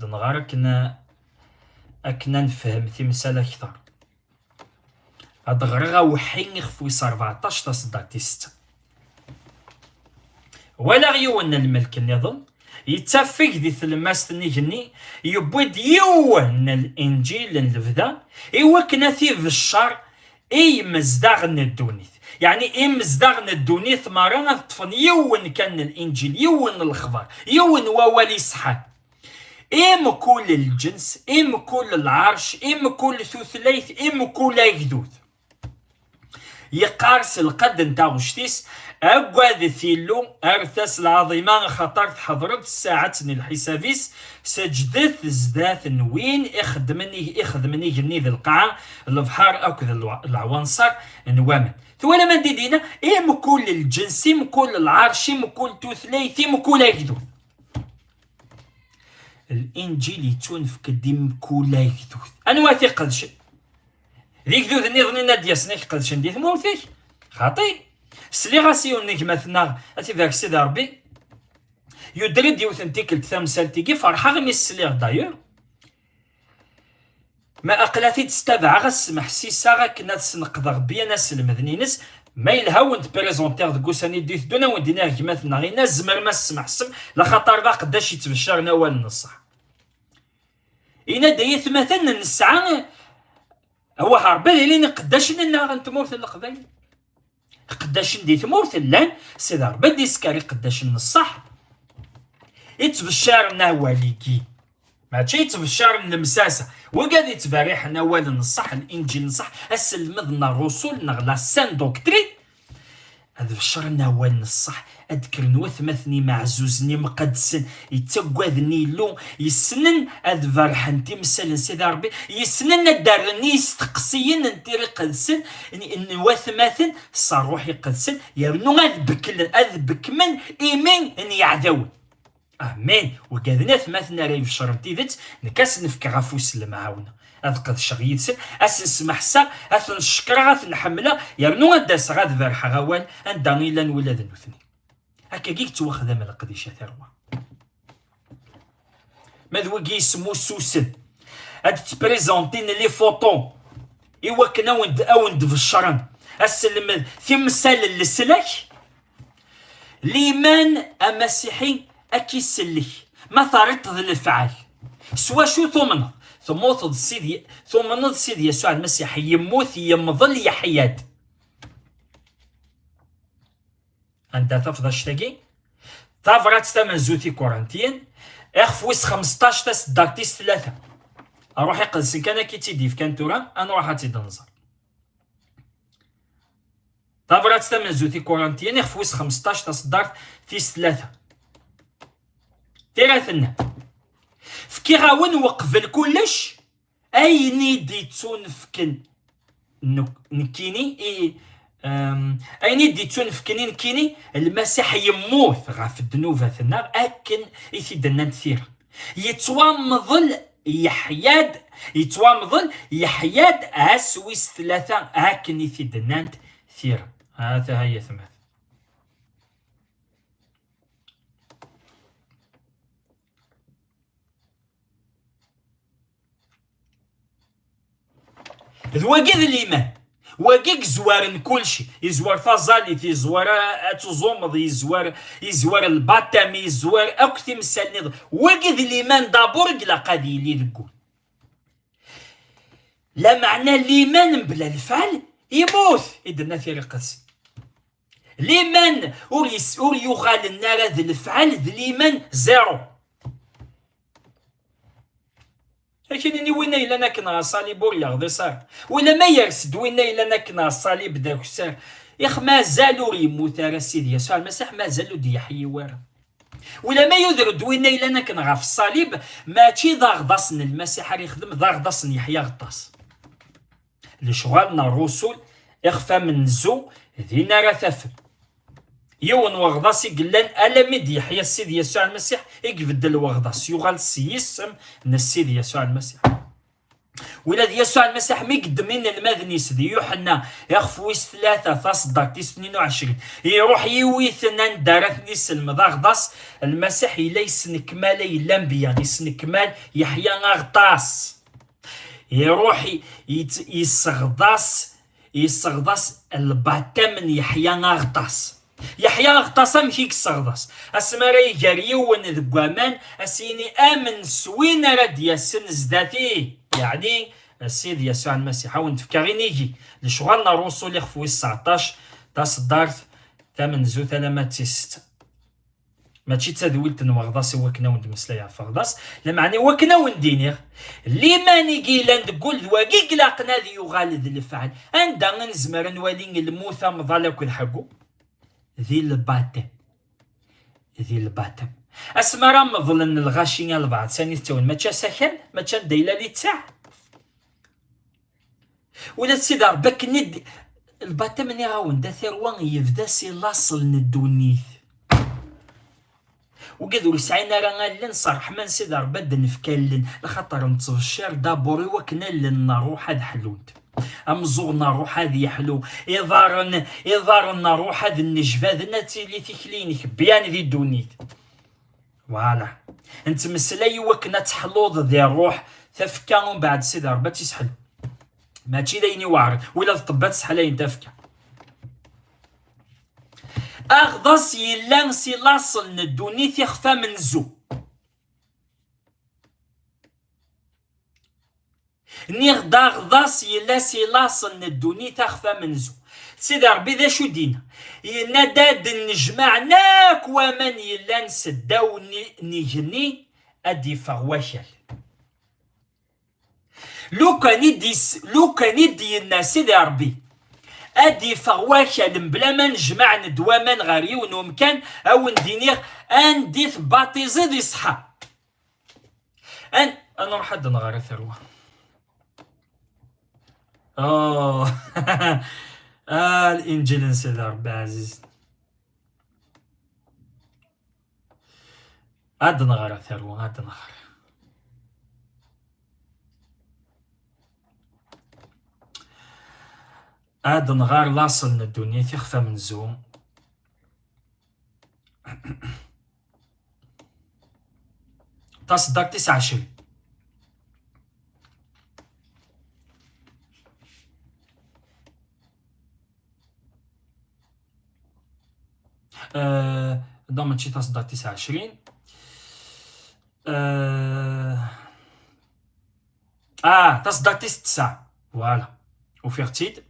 النهار كنا نفهم تمثال اكثر. هاد غرغا وحين يخفوي 14 تصدق 6 ولا غيون الملك النظام يتفق ذي ثلماست نيجني يبود يوان الانجيل الفدا كنا في الشر مزداغن الدونيث، يعني مزداغن الدونيث مرانا طفن يوان كان الانجيل يوان الخبر يوان ووالي صحاب كل الجنس كل العرش كل ثلاث كل يجدود يقارس القد نتاع وشتيس أقوى ثيلو أرثاس العظيمة خطر حضرت الساعة الحسابيس سجدت زدات وين اخدمني جني ذي القاعة البحار أكد العنصر نوامن ثوالا من دينا كل الجنس كل العرش كل تثليث كل يجدو الإنجيل يتون في كديم كل يجدو أنا واثق قدش ذيك ذو ذني ظني نادياسنيك قدش نديث موثيك خاطي سليغاسيون نيك مثلا اتي ذاك سيدي ربي يدري ديوثن تيكل تمثالتيكي فرحة غني السليغ دايور ما أقلاتي تستبع غسمح سيسا غاك ناس نقضى بيا ناس المذنينس ما يلهاون تبريزونتيغ دكوساني ديث دونا ودينا غي مثلا غي ناس زمر ما سمح سم لخاطر ذا قداش يتبشر نوال نصح إنا دايث مثلا الساعة هو هربا لين قداش لنا غنتموت القبايل قداش ندي تموت لان سيدي ربي ديسكاري قداش الصح يتبشر نواليكي ماشي يتبشر المساسه وقاعد يتباريح نوال نصح الانجيل نصح اسلمضنا الرسل نغلا سان دوكتري هذا بشر نوال نصح اذكر نوث مثني معزوزني مقدسن يتقوذني لو يسنن اذ فرحن تمثال سيدي ربي يسنن دارني يستقصين انتي قدسن ان وث مثل صار روحي قدسن يرنو اذ بكمن ايمين ان يعدون امين وكذا مثلنا راي بشر تيدت نكاس نفك غفوس المعاونه اذقد شغيد سن اسنسمح سا اثن الشكر اثن الحمله يرنو داس غاد فرحه غوال انداني لان ولاد نوثني هكا كيك توخذ من القديشه ثروه ماذا يسمو سوسن هاد تبريزونتين لي فوطون كنا وند في الشرن اسلم تمثال السلاك الايمان المسيحي اكيسلك ما ثارت الفعل سوا شو ثموت سيدي يسوع المسيح يموت يمظل يحياد انت تفضل شتاقي تافرات تمن زوتي كورنتين اخفوس 15 تاس داكتيس 3 اروح يقدس كان كي تيديف كان تورا انا راح تنظر تافرات تمن زوتي كورنتين اخفوس 15 تاس داكتيس 3 تيراثنا فكي غاون وقفل كلش اي نيدي تنفكن نكيني اي نيدي تنفكني نكيني المسيح يموت غاف الدنوفة النار اكن يثدنا نثير يتوامضل يحياد اسويس 3 اكن يثدنا نثير هذا هي ثمث ذواقيد الإيمان واقيك زوار كلشي يزوار فازاليت يزوار اتوزومض يزوار الباتام يزوار اكثر مسال واقيد الإيمان دابور قلا قادي لي ذكول لا معنى الإيمان بلا الفعل يموت إذا في القدس الإيمان أور يغال النار ذي الفعل ذي الإيمان زيرو لكن وين إلا نكنا صليب يغضي صار ولا ما يرسد وين إلا نكنا صليب ذاك سار يخ ما زالوا يموت راه سيدي يسوع المسيح ما زالوا دي يحيي ورا ولا ما يدرد وين إلا نكنا في الصليب ماشي ذا غضاصن المسيح راه يخدم ذا غضاصن يحيى غطاس لشغالنا الرسل اخفى من زو ذينا راه ثفل يون وغضاس يقلان ألا مد يحيى السيد يسوع المسيح يقبدل وغضاس يغال سيسم السيد يسوع المسيح. ولاد يسوع المسيح مقدمين المذنيس دي يوحنا يخفويس 3 تصدر 22 يروح يويثنا ندارت نيس المضاغضاس المسيح ليس نكمال الانبياء يسنكمال يحيى غطاس يروح يسغضاس الباتم من يحيى غطاس يحيى غطاس مشي يسغضاس اسمري جاريون ذقوامان اسيني امن سوين راد ياسن زداتي يعني السيد يسوع المسيح وانت فكرين يجي لشغلنا رسول يخفوي 19 تصدرت 8 زو 3 6 ماشي تدويلت نوغضاس وكنا وندمسلا فغضاس لمعني وكنا وندينيغ اللي ماني قيلا نقول ذواقي قلاقنا ذي يغالذ الفعل عندنا نزمر نوالي الموثى مضالك الحقو ذي الباتم اسمرا مظلن الغاشين البعض ثاني تون ما سكن ما دايله لي تاع ولا تسيدار بك ند الباتم ني غاون دا ثروان يبدا سي لاصل ندونيث وقدروا سعينا راه نصرح من سيدار بد نفكلن لخاطر نتبشر دابوري وكنا لنا روح هذا حلوت امزوغنا روح هذا يحلو يضارنا روح هذا النجفاد ناتي اللي تكلينك بيان ذي دونيت فوالا انت مسلاي وكنا تحلوض ذي الروح تفكا ومن بعد سيدار با تسحل ماشي دايني واعر ولا طبات سحلاين تفكا اغضس يلان سي لاصل ندونيت يخفى من زو نيغدا غضاس يلا سي لاصل ندونيت يخفى من زو سيدي ربي ذا شو دينا يناداد النجمع ناك ومن يلا نسداو نيجني ادي فغواشل لو كان يدي الناس سيدي ربي ادي فغواشل بلا ما نجمع ندوامان غاريون ومكان او ندينيغ انديث باطيزي دي صحى انا نروح حد نغار ثروه الانجيل سيدي ربي عزيز هاد نغار ثروه هاد نغار هاد نغار لاصل الدنيا تخفى من زوم تصدق 29 دا ماشي تصدق 29 تصدق 9 فوالا وفيغتيد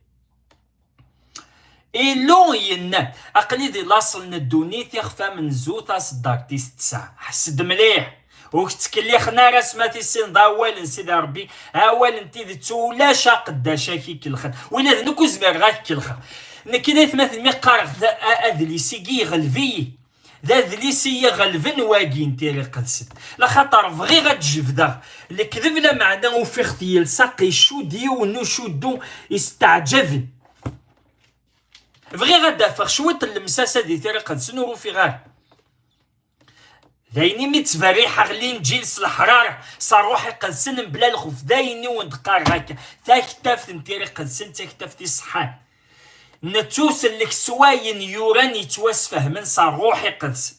إلو ينات أقلي ذي لاصل ندوني تيخفى من زو تصدر 9 حسد مليح وكتكلي خنا رسمة السن ضاوال سيدي ربي أول انتي ذي تولاش قداشا كي كلخن ولا ذنكو زمير غاك كلخن نكينيت مثل مقارغ أذليسي كي غلفي ذا ذليسي غلفن واقي نتيري قدسد لخاطر فغي غتجبدا الكذب لا معنى وفيختي يلصق يشودي ونو شودو يستعجبن فغي غادا فغشوت المساسة دي تيري قدسن وروفي غار دايني متفريح غلي نجيلس الحرارة صار روحي قدسن بلا الخوف دايني وندقار هكا تا كتاف نتيري قدسن تا كتاف تي صحان نتوس لك سواين يوران يتوسفه من صار روحي قدسن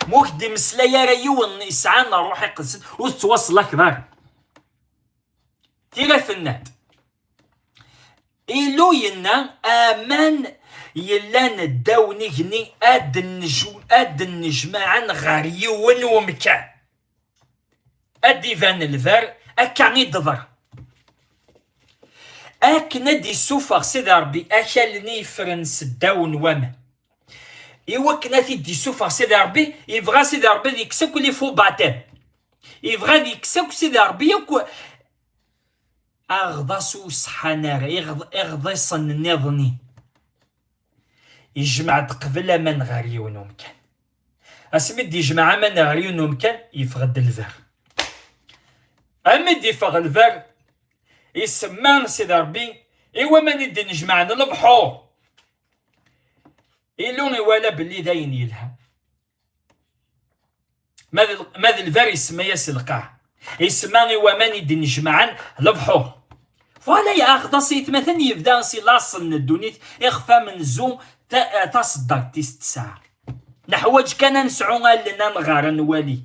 موك دي مسلايا رايون يسعانا روحي قدسن وتتوصل كبار تيرا ثنات إلو ينا آمان يلا نداو نغني اد النجمع غاريون ومكان ادي فان الفار اكاني دضر اكنا دي سوفر سيدي ربي اكلني فرنس داون وما ايوا كنا دي سوفر سيدي ربي يبغى سيدي ربي يكسك لي فو باتام يبغى يكسك سيدي ربي يكو اغضاسو صحانار اغضيص النظني يجمع قبل من غاريون ومكان اسمد يجمع من غاريون ومكان يفغد الفار امد يفغ الفار يسمان سيدي ربي ايوا ما ندي نجمعنا البحور إلو يوالا بلي داين يلها. ماذا الفار يسمى ياس القاع، يسمى ومان يدين جمعان البحور. فوالا يا أخدا سيت مثلا يبدا سي لاصل الدونيت يخفى من زو تصدق تيست ساعة نحوج كان نسعو لنا نغار نوالي.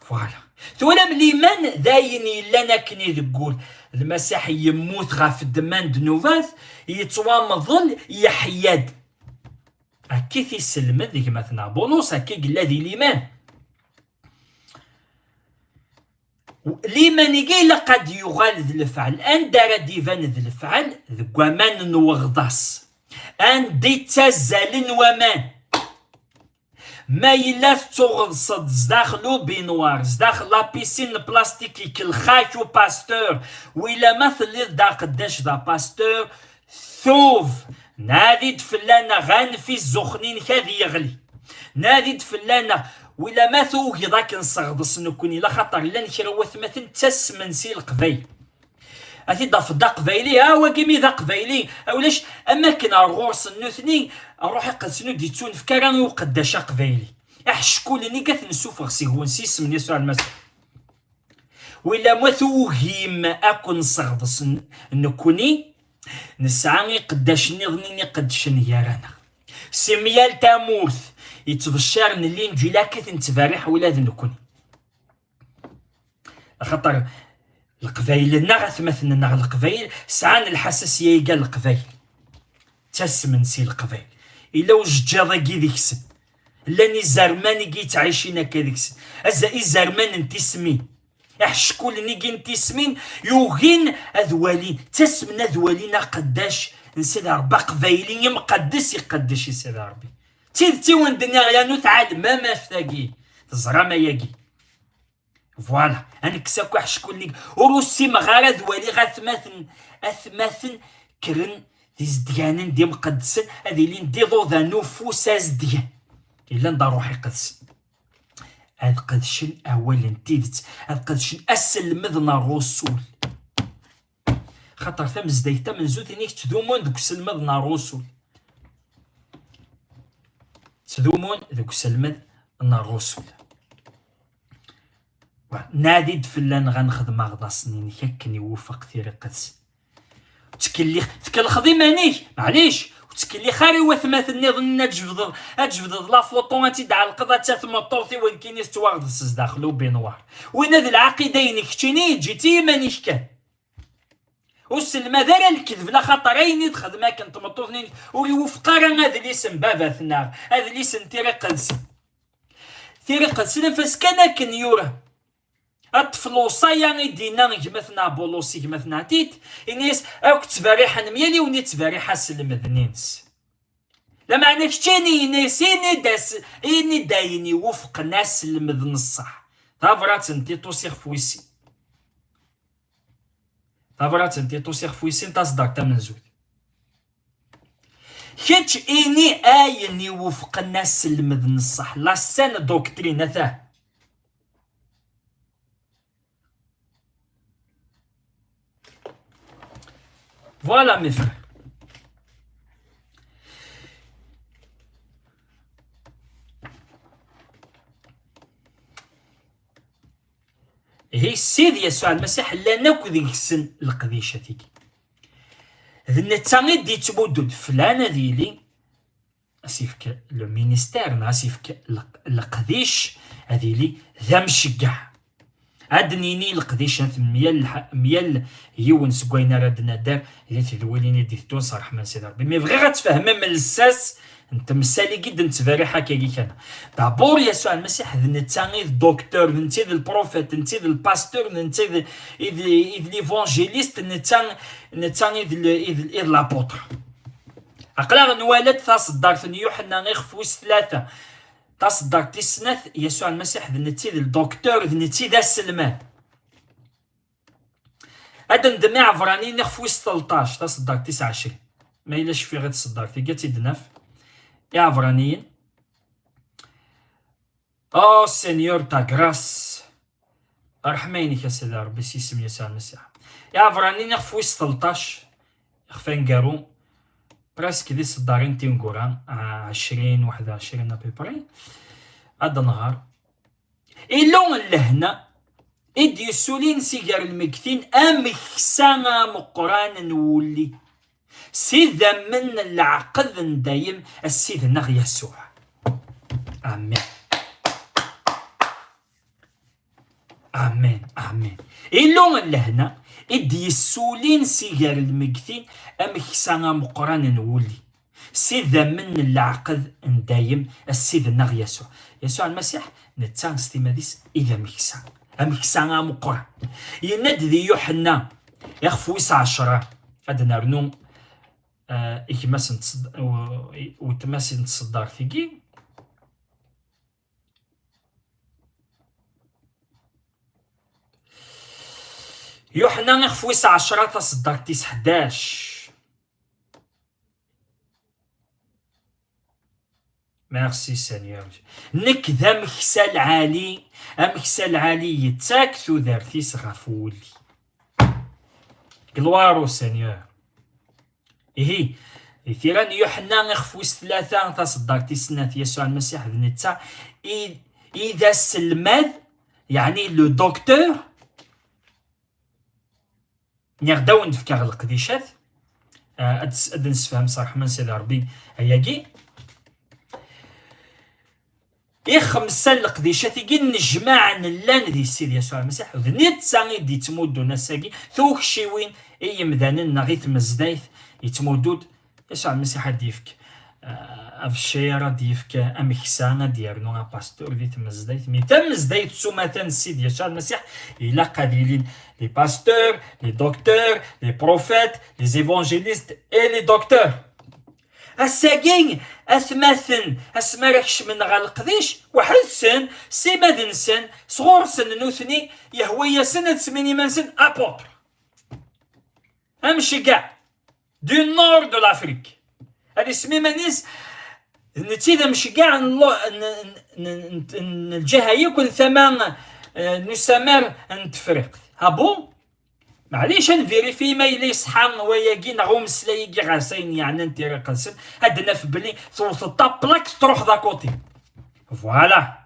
فوالا ثولا ملي من داين لنا كني تقول المسيح يموت غاف الدمان دنوفات يتوامضل يحياد كيف يسلم ذيك مثلا بولوس هكي قلا ذي ليمان ليمان يقي لقد يغال ذي الفعل ان دار ديفان ذي الفعل ذكوامان نوغضاس ان دي تزال ومان ما يلا تغصد زداخلو بينوار زداخل لا بيسين بلاستيكي كالخايو باستور ويلا مثل دا قداش دا باستور ثوف نادي دفلانا غانفي الزخنين كذي يغلي نادي دفلانا ولا ما ثوغي ذاك نصغدس نكوني لا خطر لان كروث مثل تسمن سي القبيل أتي ضفدا قبايلي واكيمي ذا قبايلي اولاش اما كنا غورس النوثني اروح يقدسنو ديتون في كران وقداش قبايلي احشكول اني كاث نسوفغ سي هو نسيس من يسوع المسيح ولا مثوهيم اكون صغدس نكوني نسعى قداش نظني قداش نيارانا سميال تاموث يتبشر اللي نجي لاكث نتفارح ولاد نكوني خاطر القبايل نغث مثلا القبايل سعان الحساسيه قال القبايل تسمن سي القبايل الا وج جاضا كي ديكسن لاني زرمان كي تعيشينا كديكسن ازا زرمان انت سمين شكون نيكي انت سمين يوغين اذوالين تسمن اذوالين قداش نسيد ربا قبايلين مقدس يقدش يسيد ربي تي وين الدنيا غيانو تعاد ما ماش تاكي تزرا ما ياكي فوالا انا كساكو شكون لي وروسي مغارة ذوالي اثماثن كرن دي زديانين دي مقدسن هذي لين دي ضوضا نفوس ازديان الا ندا روحي قدس هاد قدشن اولا تيدت هاد قدشن اسل مذنا الرسول خاطر ثم زديتا من زوتينيك تذومون دوك سلمذنا الرسول تذومون دوك سلمذنا الرسول نادي دفلان غنخدم غدا سنين يكني وفق ثيري قدس تكلخضي مانيش معليش وتكلي خاري وثمات النظن اجفض لا فوطو انت دع القضاء تاثم الطوطي وين كاين يستواغد داخلو بينوار وين هذه العقيده ينكتيني جيتي مانيش كان والسلمه دار الكذب لا خاطر عيني تخدم كنت مطوطني ويوفق راه هذا الاسم باباثنا هذا الاسم ثيري قدس نفس كان يورا الطفلوصايا يدينا مثلا بولوسي مثلا تيت انيس اوك تفاريحا ميالي وني تفاريحا سلمذنينس لا معناش تاني ناس اني دايني وفق ناس المذن الصح تافرات انتي توسيخ فويسي تصدق تمن زود كيتش اني ايني وفق الناس المذن الصح لا سنة دوكترين ثاه فوالا مي فرير هي السيد يسوع المسيح لا ناكو ذيك السن القديشه تيكي ذن تاني دي تبودد فلان ديلي اسيفك لو مينيستير ناسيفك القديش هذيلي ذا مشقع عدنيني القديش ميال يون سكوينا رادنا دار اللي تذوليني ديتو صراحه ما سيدي ربي مي فغي غتفهم من الساس انت مسالي جدا تفاري حكاكي كان دابور يسوع المسيح نتا الدكتور نتا البروفيت نتا الباستور نتا ليفانجيليست نتا لابوتر عقلا نوالد تصدر في يوحنا نخف وسط ثلاثه تصدق تسنث يسوع المسيح ذنتي الدكتور ذنتي ذا السلمان هذا ندمي عفراني نخفوس 13 تصدق 29 ما إلاش في غير تصدق في قاتي دنف يا عفرانيين او سينيور تا غراس ارحمينك يا سيدي ربي اسم يسوع المسيح يا عفراني نخفوس 13 خفين قارو براسك دي صدارين تينكورا 20 21 ابيبري. هاد النهار إلو لهنا إد يسولين سيجار المكتين أمكسانا مقران نولي سيدا من العقد دايم السيد نغ يسوع. آمين آمين آمين. إلو لهنا إد يسولين سيجار المكتين أمكسانا مقران نولي سيدا من العقد دايم السيد نغ يسوع. يسوع المسيح نتسان ستيماديس إذا مكسان أمكسانا مقران يند ذي يوحنا يخفويس 10 أدنا رنو إكماسن وتماسن تصدار ثقي يوحنا يخفويس 10 تصدار تيس 11. ميرسي سينيور. نك ذا مكسال عالي أمكسال عالي يتاك ثوذارتيس غفولي كلوارو سينيور. إيه ثيران يوحنا يخفويس 3 تصدر تيسنات يسوع المسيح بنتا إذا سلماد يعني لو دكتور نغداو نفكر القديشات أد نسفهم صراحة من سيدي ربي هياكي خمسة القديشات كي نجمع نلان دي السيد يسوع المسيح ذنيت ساني دي تمودو نساكي ثوك شيوين يمدانن نغيث مزدايث يتمودود يسوع المسيح ديفك أفشيرا ديفك أمكسانا ديالنا باستور دي تمزدايث مي تمزدايث سوماتان السيد يسوع المسيح إلا قاديلين لي باستور لي دكتور لي بروفيت لي زيفونجيليست إي لي دكتور الساقين أثماثن أسماركش من غالقديش واحد سن سيمادن سن صغور سن نوثني يهوية سنة سميني من سن أبوتر أمشي كاع دو نور دو لافريك هادي سمي مانيس نتيذا مشي كاع الجهة يكون ثمان نسمار نتفرق هابو معليش نفيريفي ما يلي صحان وياكي نغو مسلايكي غاسين يعني نتيري قلسن هادنا في بلي صوت طابلاك تروح ذا كوتي فوالا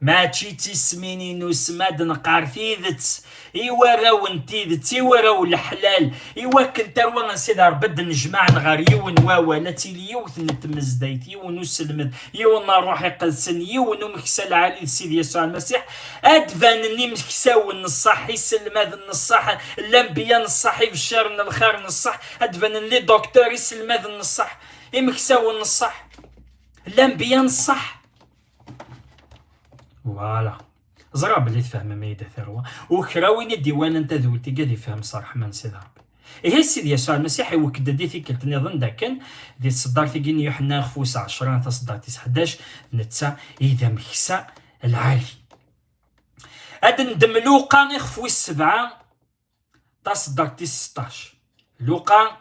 ماشي تسميني نسماد نقار فيذت إوا راو نتيذت إوا راو الحلال إوا كنت روا نسيد ربد نجمع نغار يون واوالاتي ليوث نتمزدايت يون نسلمد يون نروح يقلسن يون مكسل علي سيدي يسوع المسيح أدفانني مكساو نصح يسلم هذا النصح الأنبياء نصح في الشر الخير نصح أدفان لي دكتور يسلم هذا النصح مكساو نصح الأنبياء نصح فوالا زرا بلي تفهم ميدا ثروه وكراوين الديوان انت ذولتي قاد يفهم صراحه من سيدي ربي. إيه سيدي يسوع المسيح يوكد دي ثيكلت نظن داكن دي تصدر ثيكين يوحنا خفوس 10 تصدر 11 نتسا إذا مكسا العالي هاد ندم لوقا يخفوس 7 تصدر 16 لوقا.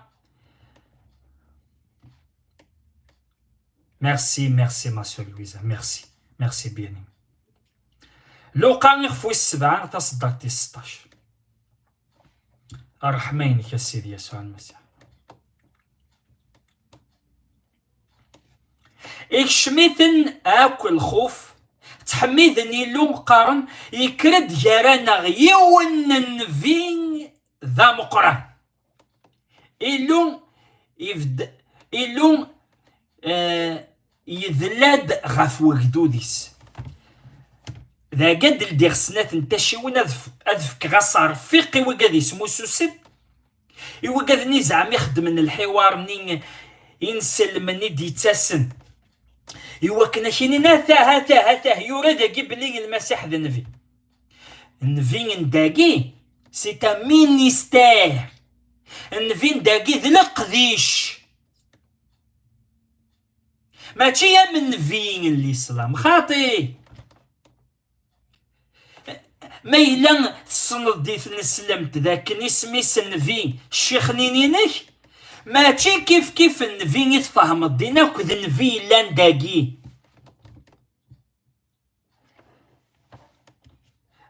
ميرسي ما سور لويزا ميرسي بياني. لوقا يخفوس 7 تصدر 16 الرحمينك يا سيدي يسوع المسيح. إكشميثن آكل خوف تحميذني لوم قارن يكرد جارانا غيون نفين ذا مقران إلو يذلاد غف وجدوديس ذا قد الديغسنات نتاشيون أذفك غصا رفيقي وقاد يسمو سوسد وقاد نزعم يخدم من الحوار منين ينسل مني ديتاسن كنا شيني هاتا يورا داكي بلي المسيح ذا نفي نداكي سي تا مينيستير نفي نداكي ذا القديش ماشي يا من نفين الإسلام خاطي ما إلا تصند ديت نسلمت ذاك نسمي سنفين الشيخ نينينك ماشي كيف النفين يتفهم الدين وكذا النفين لان داقي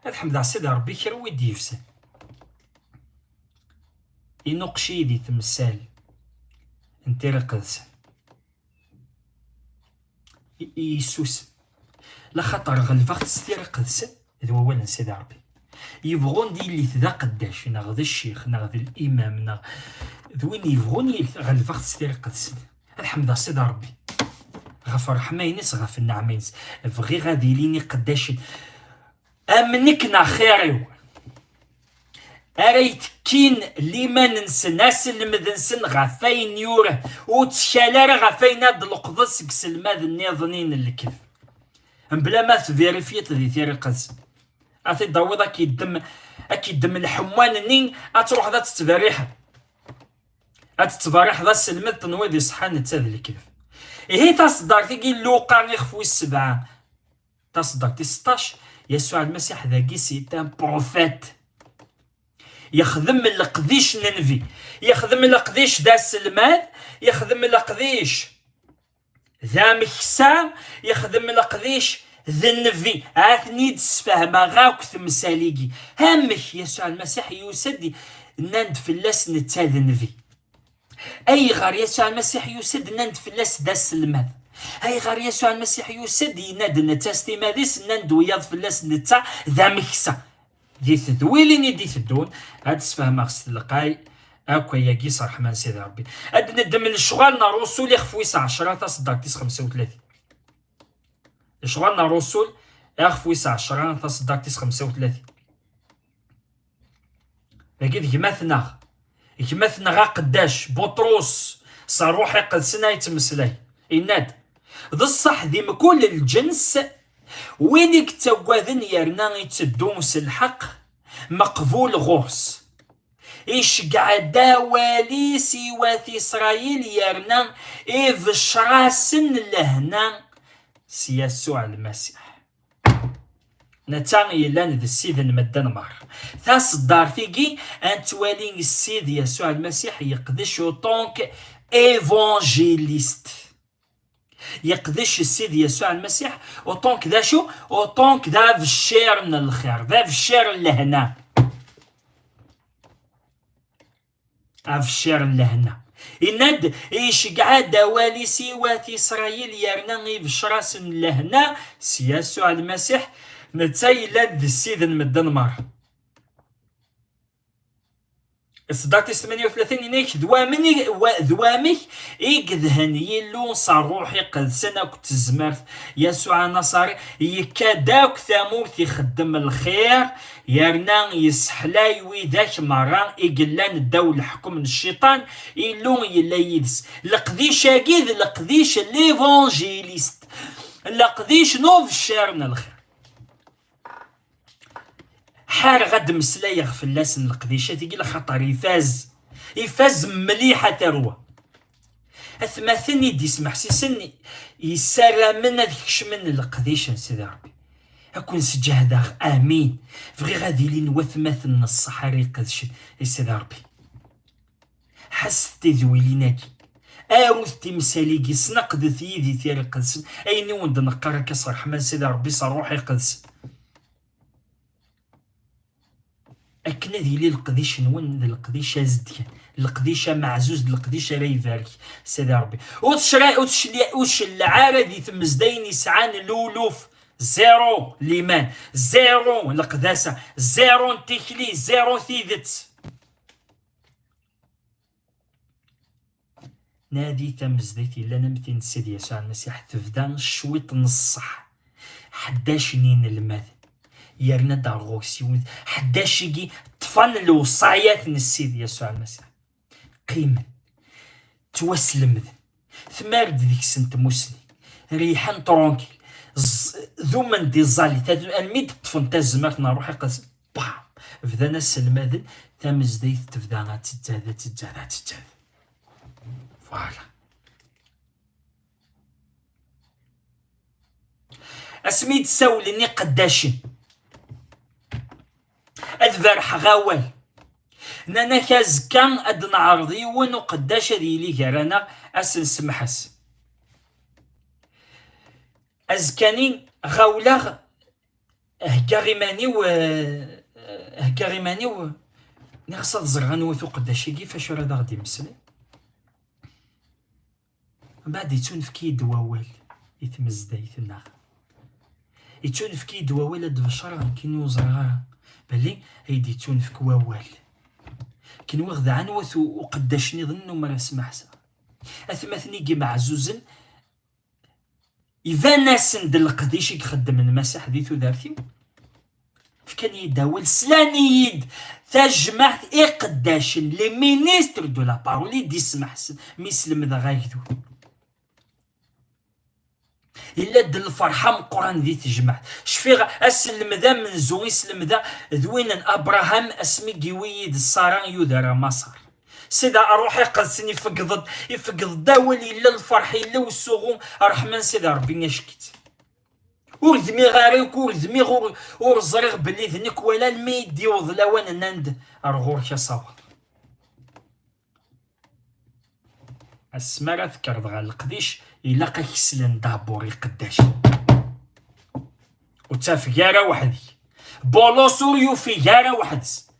الحمد لله سيدي ربي كرا ويدي يفسد ينقشي دي تمثال انتي قدسن يسوس لا خاطر غلفاغ ستير قدسن ذو أولا سيدي ربي يبغون دي اللي تذا قداش ناغ ذا الشيخ ناغ ذا الإمام ناغ ذوين يبغون غلفاغ ستير قدسن الحمد سيدي ربي غف الرحمة ينس غف النعمة ينس بغي غادي ليني قداش أمنك نا خيريو أريت كين لما ننسن أسلم ذنسن غفاين يوره وتشالر غفاين هاد القدس كسلماد النظنين الكذب بلا ما تفيريفيت ذي ثيري قدس أتي داوض أكيد دم الحمان نين أتروح ذات تفاريحة أتتفاريح ذا السلماد تنوي ذي صحان نتاذ الكذب إيه تصدر تيجي لوقا يخفو السبعة تصدر 16 يسوع المسيح ذاكي سيتان بروفيت يخدم القديش ننفي يخدم القديش ذا السلماد يخدم القديش ذا مكسا يخدم القديش ذا النفي عاثني تسفهم غاك تمساليكي هامك يسوع المسيح يسد نند فلاس نتاذ النفي أي غار يسوع المسيح يسد نند فلاس ذا السلماد أي غار يسوع المسيح يسد يناد نتاستي ماديس نند وياض فلاس نتا ذا مكسا دي تذويليني دي تدون هاد تسفهم غس تلقاي اكو ياكي صرح من سيدي ربي هاد ندم الشغالنا رسول يخفويس 10 تصدر 35 شغالنا رسول يخفويس 10 تصدر 35 لكن كمثنا غا قداش بطروس صاروح يقدسنا يتمسلاي يناد ذا الصح ذي مكل الجنس وينك تواذن يرنا يتدومس الحق مقبول غرس إيش قعدا والي سيوات إسرائيل يرنا إذ شراسن لهنا سيسوع المسيح نتاغي لان ذا السيد المدن مار ثاس الدار فيكي أن توالين السيد يسوع المسيح يقدش طونك إيفانجيليست يقدش السيد يسوع المسيح وطونك ذا شو وطونك ذا في الشير من الخير ذا في الشير لهنا في الشير لهنا يند إيش قعد والي سيوات إسرائيل يرنا في شراس لهنا يسوع المسيح نتايلاد السيد المدن مار صداقتي 38 ينيك ذوامك يقذهن يلو صاروحي قد سنة كنت زمرت يسوع النصاري يكاداك ثامورت يخدم الخير يرنا يسحلاي وذاك مرة يقلان الدولة حكم الشيطان يلو يلا يدس لقديش اكيد لقديش ليفانجيليست لقديش نوف الشار من الخير حار غد مسلايغ في اللسن القديشة تيجي لخطر يفاز مليحة تروى أثماثني دي سمح سيسني يسارى من ذيكش من القديشة سيدي ربي أكون سجهد آمين فغي غادي لين وثماثن الصحاري قدش سيدي ربي حست ذويليناكي أروث تمساليكي سنقد ثيدي ثيري قدس أيني وند نقرك صرح من سيدي ربي صروحي قدس أكنا ذي القديش نون ذي القديشة زديان القديشة معزوز القديشة راي فارك سيدي ربي وش العارة ذي تمزدين يسعان لولوف زيرو ليمان زيرو القداسة زيرو انتكلي زيرو ثيذت نادي تمزديتي لنا مثل سيدي يسوع المسيح تفدان شويط نصح 11 نين الماذن يرنا داغوسي حداش يجي طفن الوصايات من السيد يسوع المسيح قيمة توسلم ثمارد ذيك سنت مسلي ريحان طرونكيل ذو من دي الزالي الميد طفن تازمات نروح يقص بام فذانا السلماذن تامزديت تفدانا تتجاذا فوالا اسميت ساولني قداشين أذبرح غاوال نانا كازكان أد نعرضي ونو قداش ذي لي كرانا أسن سمحس أزكاني غاولاغ هكاغيماني و نغصد زرغان وثو قداشي كيفاش راه غادي مسلي من بعد يتونفكي دووال يتمزدا يتناغ يتونفكي دووال هاد بشرا كينو زرغا بلي هيدي يتونفك ووال كين واخد عنوث وقداشني ظنو مرا سمحسا اثمثني كي معزوزن يفانا سند القديش يخدم المسح دي ثلاثيو فكان يداول سلانيد تجمعت قداشن لي مينيستر دو لا بارولي دي سمحسن مسلم ذا غايدو إلا دل الفرحة مقران ذي تجمع شفيغ أسلم ذا من زوي سلم ذا ذوين أبراهام أسمي جويد الصاران يودر مصر سيدا أروح يقدسني يفقد داولي إلا الفرح إلا والسوغون الرحمن سيدا ربي نشكت ورذمي غاريك ورذمي ورزريغ بلي ذنك ولا الميد ديوض لوان ناند أرغور كصواب السمارة ذكرت غا القديش إلا قيسلن دابوري قداش وتافيارا وحدي بولوس يوفيارا وحدس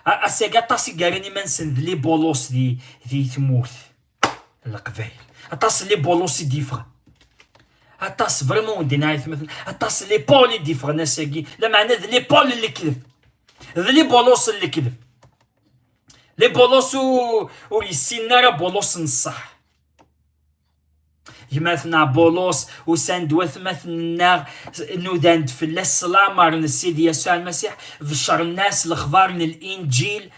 أسيقا طاسي قاريني منسن لي بولوس ذي تموت القبايل أطاس لي بولوس ديفغ أطاس فريمون دينايت مثلا أطاس لي بولي ديفغ ناساقي لا معنى ذي لي بول اللي كذب ذي لي بولوس اللي كذب لي بولوس ويسينا بولوس نصح يماثنا بولوس وساندوث مثلنا نوداند في السلامر السيد يسوع المسيح في الشر الناس الاخبار من الانجيل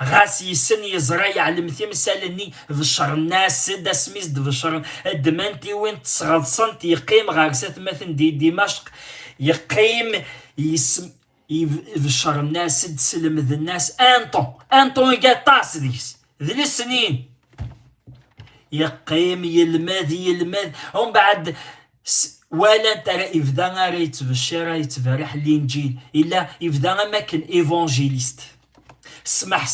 غاس يسن يزرا يعلم تمثالني في الشر الناس سد سميز في الشر الدمانتي وين تصغصنت يقيم غارسات مثل دمشق يقيم يسم في الشر الناس سد سلم ذي الناس انطون يقاطاس ديس ذي السنين يقيم يلمذ ومن بعد ولا ترى يفدا غير يتبشر يتفرح الانجيل الا يفدا ما كان ايفانجيليست سمح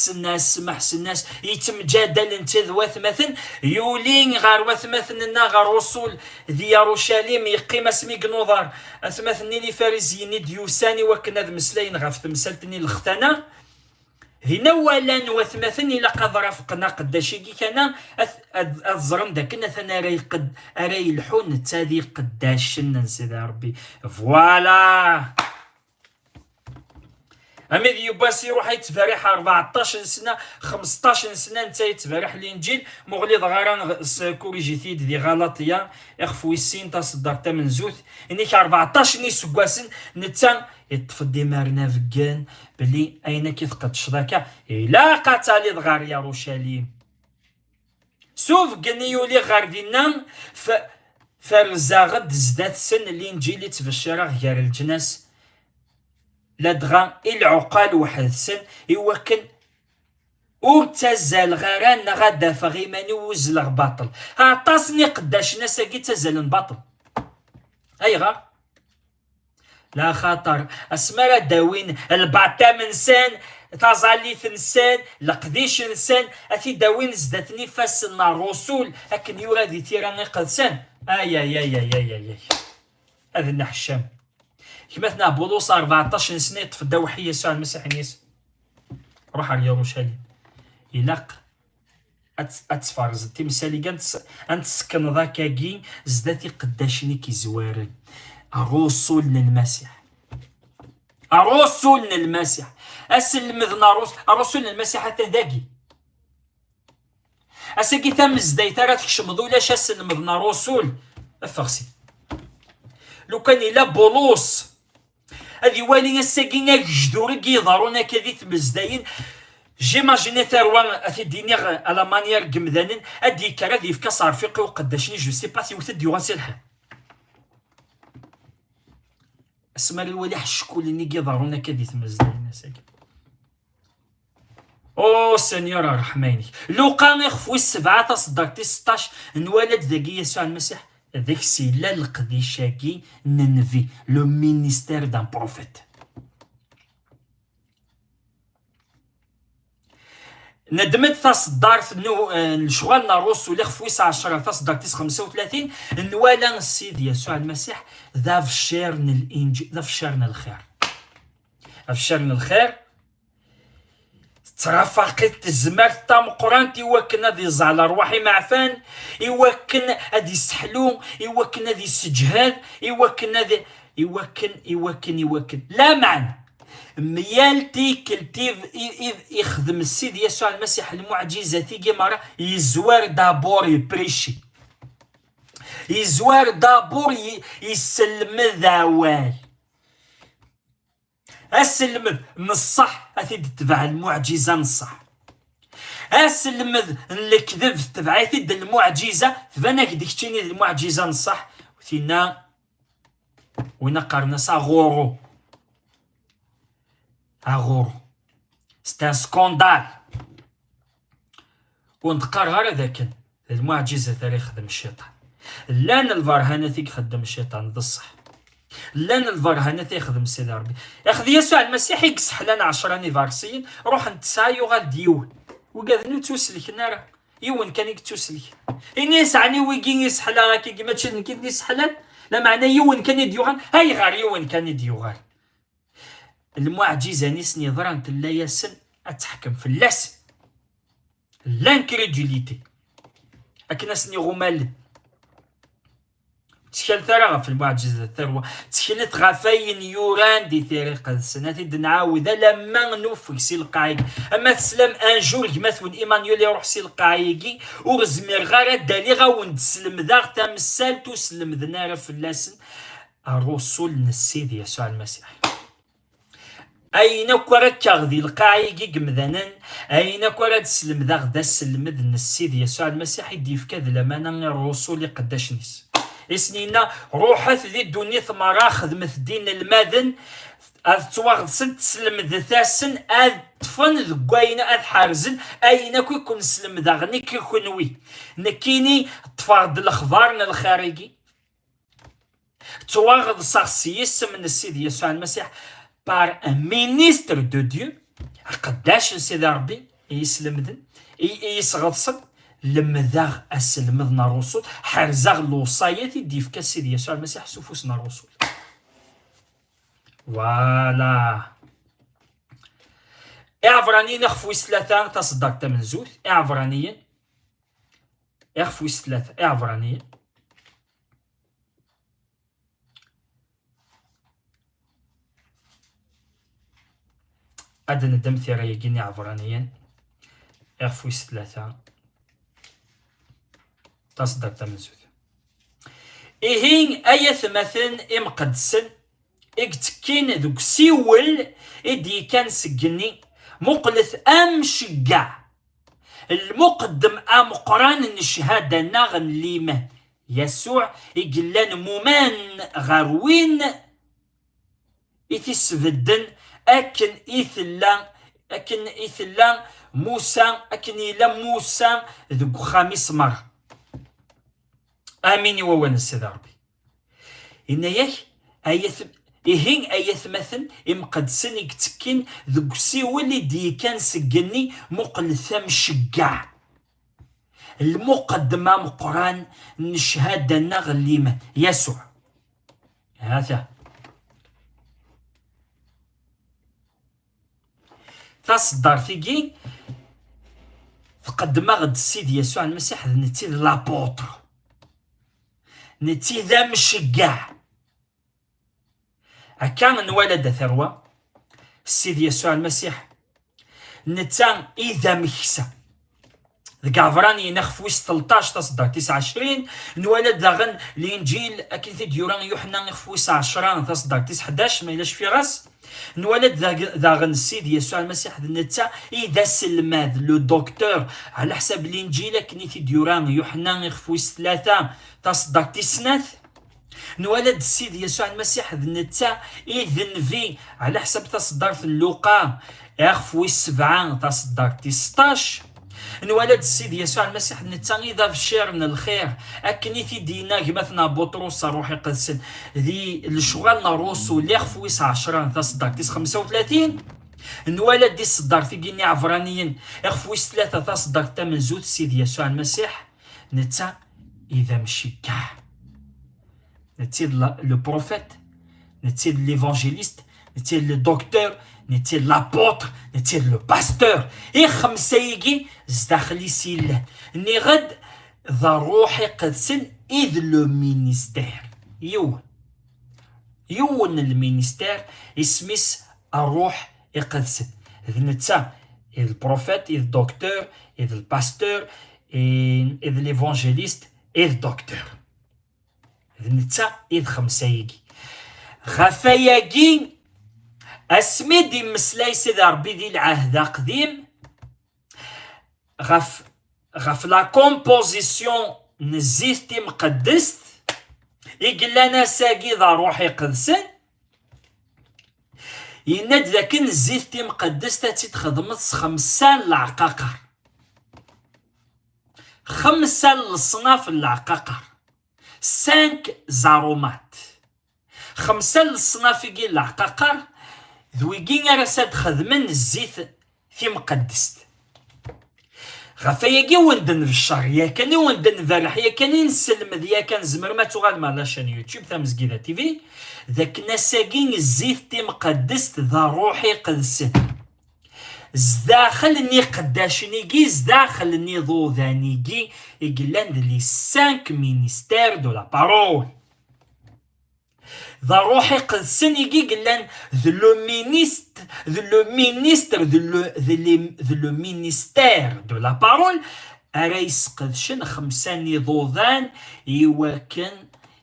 الناس يتمجادل انت ذوات مثلا يولين غار واث مثلا غار رسول ذي يروشاليم يقيم اسمي قنوضار اثمثني لي فارزيني ديوساني وكنا ذ مسلاين غاف تمثلتني الختانه هنا ولا وثمثني إلا قد رافقنا قداشيكي كان الزرم داك ثنا راي الحون تادي قداش نسيد ربي فوالا امي يباسي يروح يتفارح 14 سنه 15 سنه انت يتفارح الانجيل مغلظ غاران كوريجيتيد دي غلطيه اخفو السين تصدرت من زوث انيك 14 نيسكواسن نتا يتفدي مارنا فكان بلي اين كيفقد شراكه الا قاتالي غار يروشاليم سوف كنيولي غار دينا فرزاغد زدات سن الانجيل يتبشر غير الجناس لا دغا العقال واحد سن يوكن تزال غاران غدا فغيماني وزلغ باطل عطاسني قداش ناس كي تزال باطل اي غار لا خطر اسمرا داوين البعتا من سان تازالي ثنسان لقديش نسان اثي داوين زدتني فاسنا الرسول لكن يورا دي تيراني قدسان اي هذا النحشام كيما بولوس 14 سنه تفدا وحي يسوع المسيح نيس روح على يروشاليم يلاق اتفرز تمثالي كانت انت سكن ذاكاكي زداتي قداشني كي زوارن الرسول المسيح اسلم ذنا الرسول المسيح حتى ذاكي اسكي تم زدايت راه تكشم ولاش اسلم ذنا الرسول افغسي لو كان الا بولوس هذه والي الساكينه جدوري كيضرونا كذي تمزداين جيماجيني ثروان اثي دينيغ على مانيير قمذانين ادي كرا ذي فكا صار فيقي وقداشني جو سي با ثيوث ديوان سي الحال اسمر الولي حشكول اللي كيضرونا كذي تمزداين ساكن او سينيور رحماني لو كان يخفوا 7 تصدقتي 16 نوالد ذاكي يسوع المسيح ذاك سي لا القديشاكي ننفي لو مينيستير دان بروفيت ندمت تصدار الشغل ناروس ولا خفويس 10 تصدار 35 نوالا السيد يسوع المسيح ذا فشارن الانجيل ذا فشارن الخير ترافقت الزمار تام قرانتي وكن هذه الزعل رواحي معفان يوكن هذه السحلو يوكن هذه السجهاد يوكن هذه يوكن لا معنى ميالتي كلتيف يخدم السيد يسوع المسيح المعجزة تيجي مرة يزوار دابور يبريشي يزوار دابور يسلم ذاوال اسلم نصح اثيد تبع المعجزه نصح اسلم الكذب تبع اثيد المعجزه فانك ديكتيني المعجزه نصح وثينا وين قرنا غورو ستان سكوندال ونتقرر هذا كان المعجزه تاريخ خدم الشيطان لان الفرهانه يخدم الشيطان بالصح لان الفرهانه يخدم سيدي ربي ياخذ يسوع المسيح يكسح لنا 10 انيفرسيين روح نتسايو غال ديون وقاذ توسلك نارا يون كان يتوسلك اني يسعني ويجي يسحلا كي كيما تشد كي يسحلان لا معنى يون كان يديوغان هاي غار يون كان يديوغان المعجزه نسني ضرنت لا يسن اتحكم في اللسن لانكريدوليتي اكنا سني غمال تشكل ثرى في المعجزة الثروة تشكلت غفاين يوران دي طريقة السنة نعاود لما نوفك القايق اما تسلم انجور كماثون ايمانيول يروح القايقي ورزمير غارة دالي غاون تسلم ذاغ تمثال تسلم ذنارة في اللسن الرسول نسيد يسوع المسيح اين كورك غذي القايقي قمذنن اين كورك تسلم ذاغ ذا السلم ذن السيد يسوع المسيح يديف كذا لما الرسول قداش نيس اسنينا روحت ذي الدنيا ثمرا خدمت دين الماذن اذ تواغدسن تسلم ذثاسن اذ تفن ذقاين اذ حارزن اين كو يكون سلم ذاغني كي كنوي نكيني تفاغد الاخبار الخارجي تواغد شخصيس من السيد يسوع المسيح بار ان مينيستر دو ديو قداش سيدي ربي يسلم ذن يسغدسن لمذاغ اسلمذنا الرسول حرزاغ الوصايات يديف كسيد يسوع المسيح سفوسنا الرسول فوالا اعفرانيين اخفو ثلاثة تصدق تمن زوث اعفرانيين اخفو ثلاثة اعفرانيين ادن الدم ثيرا يجيني عفرانيين اخفو ثلاثة تصدق تمنزوث إهين أيث مثل إمقدسن إكتكين ذوك سيول إدي كان سجني مقلث أم شقع المقدم أم قران الشهادة ناغن ليمه يسوع إقلان مومان غروين إثسفدن أكن إثلا موسى أكن إلا موسى ذوك خامس مرة امين ووان السيد ربي ان ايث إهين ايث مثل امقدسن يكتكين ذوك سيولي دي كان سجني مقلثم شقع المقدمة مقران نشهادة نغليمة يسوع هذا تصدر فيكي فقد مغد السيد يسوع المسيح نتي لابوتر نتي ذا مشقع هكا نولد ثروة السيد يسوع المسيح نتا إذا مكسا ذك عفراني نخفوس 13 تصدر 29 نولد ذاغن الانجيل اكيد في ديوران يوحنا نخفوس 10 تصدر 11 ما يلاش في راس نولد ذاغن السيد يسوع المسيح نتا اذا سلماد لو دكتور على حسب الانجيل كني في ديوران يوحنا نخفوس 3 تصدر 9 نولد السيد يسوع المسيح نتا اذن في على حسب تصدر في اللوقا اخفوس 7 تصدر 16 نولد السيد يسوع المسيح نتاني ذا في من الخير اكني في دينا كمثنا بطرس روحي قدسن ذي الشغل نروسو اللي خفويس 10 تصدق 35 نولد دي صدر في جيني عفرانيين خفويس 3 تصدق 8 زوت السيد يسوع المسيح نتا اذا مشي كاع نتي لو بروفيت نتي ليفانجيليست نتي لو دكتور نتي لابوتر نتي لو باستور خمسة يجي زداخلي سيله ني غد ذا روحي قدسن إذ لو مينيستير يون المينيستير اسميس الروح يقدسن إذ نتا إذ البروفيت إذ الدكتور إذ الباستور إذ ليفانجيليست إذ الدكتور إذ نتا إذ خمسة يجي غفاياكي اسمي دي مسلاي سيدي ربي دي العهد قديم غف لا كومبوزيسيون نزيتي مقدست يقول لنا ساقي ذا روحي قدسن يناد ذاك نزيتي مقدست تتخدمت خمسة العقاقر خمسة الصناف العقاقر 5 زارومات خمسة الصناف يقول العقاقر ذويكين راسات خدمن الزيت في مقدست غفاياكي وندن في الشهر يا كان وندن فرح يا كان نسلم يا كان زمر ما تغال مع لاشين يوتيوب تاع مزكيده تيفي ذاك نساكين الزيت تي مقدست ذا روحي قدس زداخل ني قداش نيكي زداخل ني ضو ذانيكي يقلان لي 5 مينيستير دو لا بارول ذا روحي قدسن يجي قلان ذو لو مينيستير دو لا بارول أريس قدشن خمساني ضوضان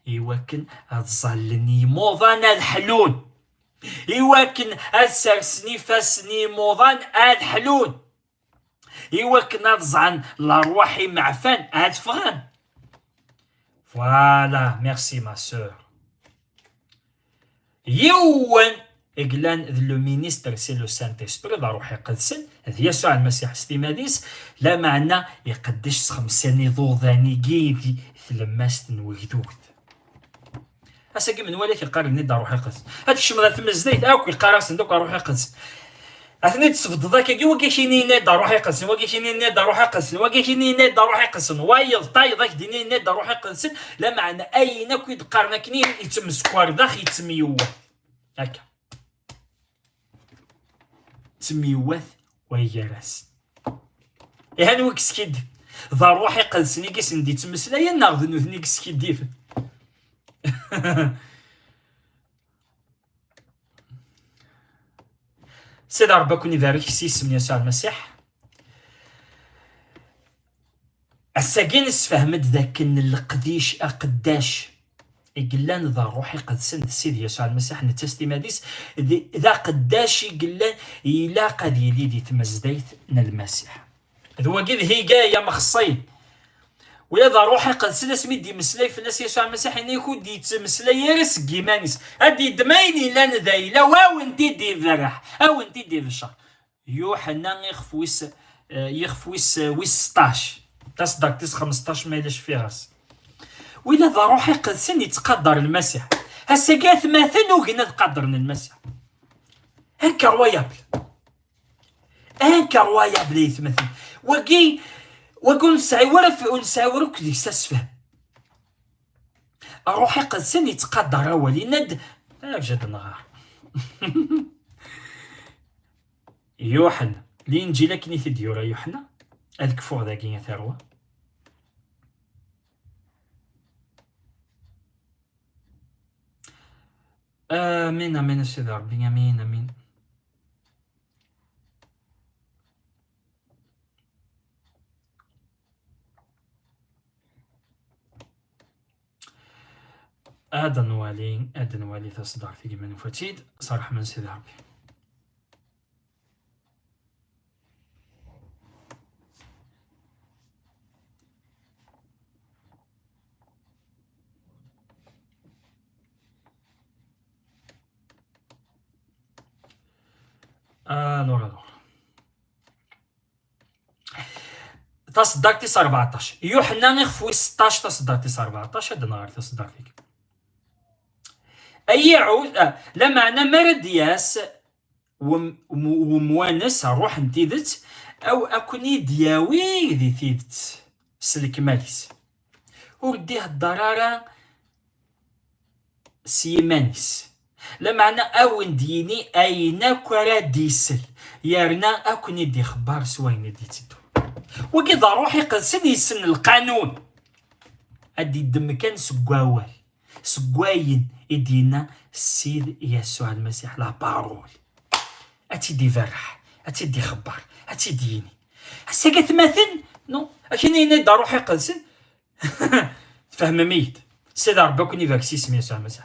يوكن أتظلني موضان الحلون يوكن أتسرسني فاسني موضان الحلون يوكن أتزعن لروحي معفان أتفغان فوالا ميرسي ما سور يوان إقلان لو مينيستر سي لو سانت اسبري ذا روحي قدسن هذا يسوع المسيح ستيماديس لا معنى يقدش خمساني ضوضاني كيفي ثلماس نوجدود أساقي من وليك يقارن نيدا روحي قدس هاد الشمرة تمزديت أوك يقارن صندوق روحي قدس أثني تصفد ذاك كي وكيشيني نيدا روحي قدس وكيشيني نيدا روحي قدس وكيشيني نيدا روحي قدس وايض طاي ذاك ديني نيدا روحي قدس لا معنى أي ناكو يدقارنا كني يتم سكوار داخ يتم هكا تميوث ويجرس يعني وكسكيد ذا روحي قدسني كيس ندي تمسلايا ناخذ نوثني كسكيد ديف سيدي ربي كون يبارك سيس من يسوع المسيح الساقين فهمت ذاك القديش أقداش يقلان ذا روحي قدسن سيدي يسوع المسيح نتستي ماديس ذا قداش يقلان إلا قد يلي تمزديت المسيح ذو قيد هي جاية مخصين ويا ذا روحي قدسن اسمي دي مسلاي في الناس يسوع المسيح إنه يكون دي تمسلاي يرس جيمانيس هادي دمايني لان ذا إلا واو انتي دي فرح أو انتي دي في الشهر يوحنا يخفويس 16 تصدق تس 15 ما يلاش فيها وإلا ذا روحي قدسن يتقدر المسيح هسا قاث مثلا وقنا تقدرنا المسيح انكرويابل يتمثل وقول نسعي ورا كدي ساسفه روحي قدسن يتقدر أولي ند جد نغار يوحنا الإنجيل كني تديورا يوحنا الكفور ذاك يا ثروه آمين آمين سيدي ربي آمين آمين آدن والي تصدر في من فتيد صراحة من سيدي ربي الور تصدق تيس 14 يوحنا نخفوي 16 تصدق تيس 14 هذا نهار تصدق فيك أي عود لا معنى مردياس وموانس روح نتيدت أو أكوني دياوي ذي ثيدت سلك ماليس ورديه الضرارة سيمانيس لا معنى أون ديني أين كرا ديسل يارنا أكون دي خبار سوين دي تدو وكذا روحي قلسن يسن القانون أدي الدم كان سقواوال سقواين إدينا السيد يسوع المسيح لا بارول أتي دي فرح أتي دي خبار أتي ديني هسا مثل نو أكيني نيدا روحي قلسن فهم ميت سيد ربي كوني فاكسي سمي يسوع المسيح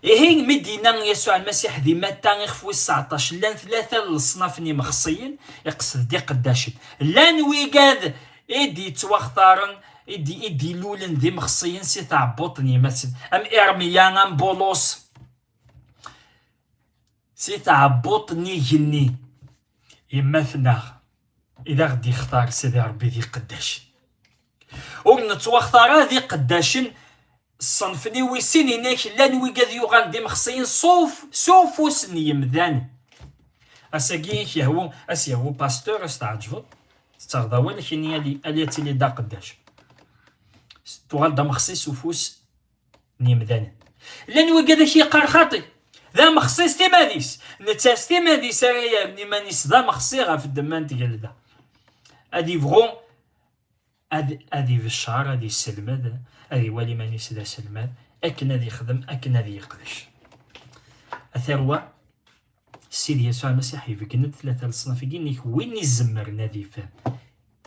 إيه مدينة يسوع المسيح دي متى غيخفوي 19 لان ثلاثة الصناف ني مخصيين يقصد دي قداشن لان ويقاد إدي توختارن إدي لولن دي مخصيين سي تاع بوطني مثلا أم إرميا أم بولوس سي تاع بوطني جني يمثنا إذا غدي يختار سيدي ربي ذي قداشن ونتوختار ذي قداشن الصنفني ويسين هناك لان ويقاد يوغان دي مخصيين سوف سني يمذان اساكي يهو باستور استعجبو استغدا ولكن الياتي لي دا قداش توغال دا مخصي سوفوس نيمذان لان ويقاد يقار خاطي ذا مخصيص تيماديس نتاس تيماديس رايا بني مانيس ذا مخصي غاف الدمان ديال ذا ادي فغون ادي في الشهر ادي السلماد ادي والي مانيس ذا سلماد اكن ادي يخدم اكن ادي يقدش اثروى السيد يسوع المسيح يفكن ثلاثة الصناف كينيك وين يزمر نادي فهم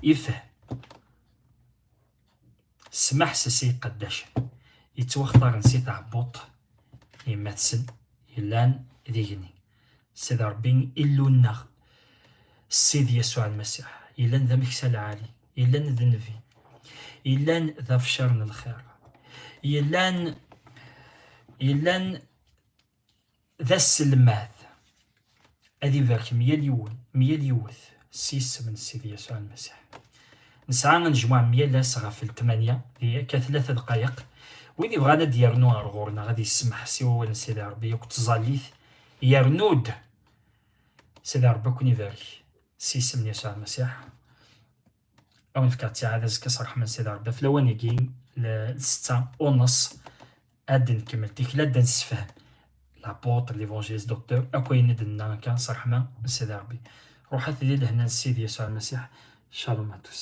يفهم سمح سي قداش يتوختار نسيت عبوط يمثل يلان ذيغني سيد ربي إلو النغ السيد يسوع المسيح يلان ذا مكسل عالي يلان ذنفي يلان ذا فشرن الخير يلان ذا السلمات أدي ذاك ميال يوث سيس من السيد يسوع المسيح نسعى نجمع ميال لاسغا في 8 هي كثلاثة دقائق ويدي بغانا ديرنو غورنا غادي يسمح سوا سيدي ربي وكتزاليث يرنود سيدي ربي كوني ذاك سيس من يسوع المسيح أو نفكرت عاد كسرح من سيدي ربي فلواني كي ل6:30 أدي نكمل ديك لا نسفهم لابوتر ليفونجيليست دكتور أكوين ندنا كان صرح من سيدي ربي روحات لي لهنا السيد يسوع المسيح شالوم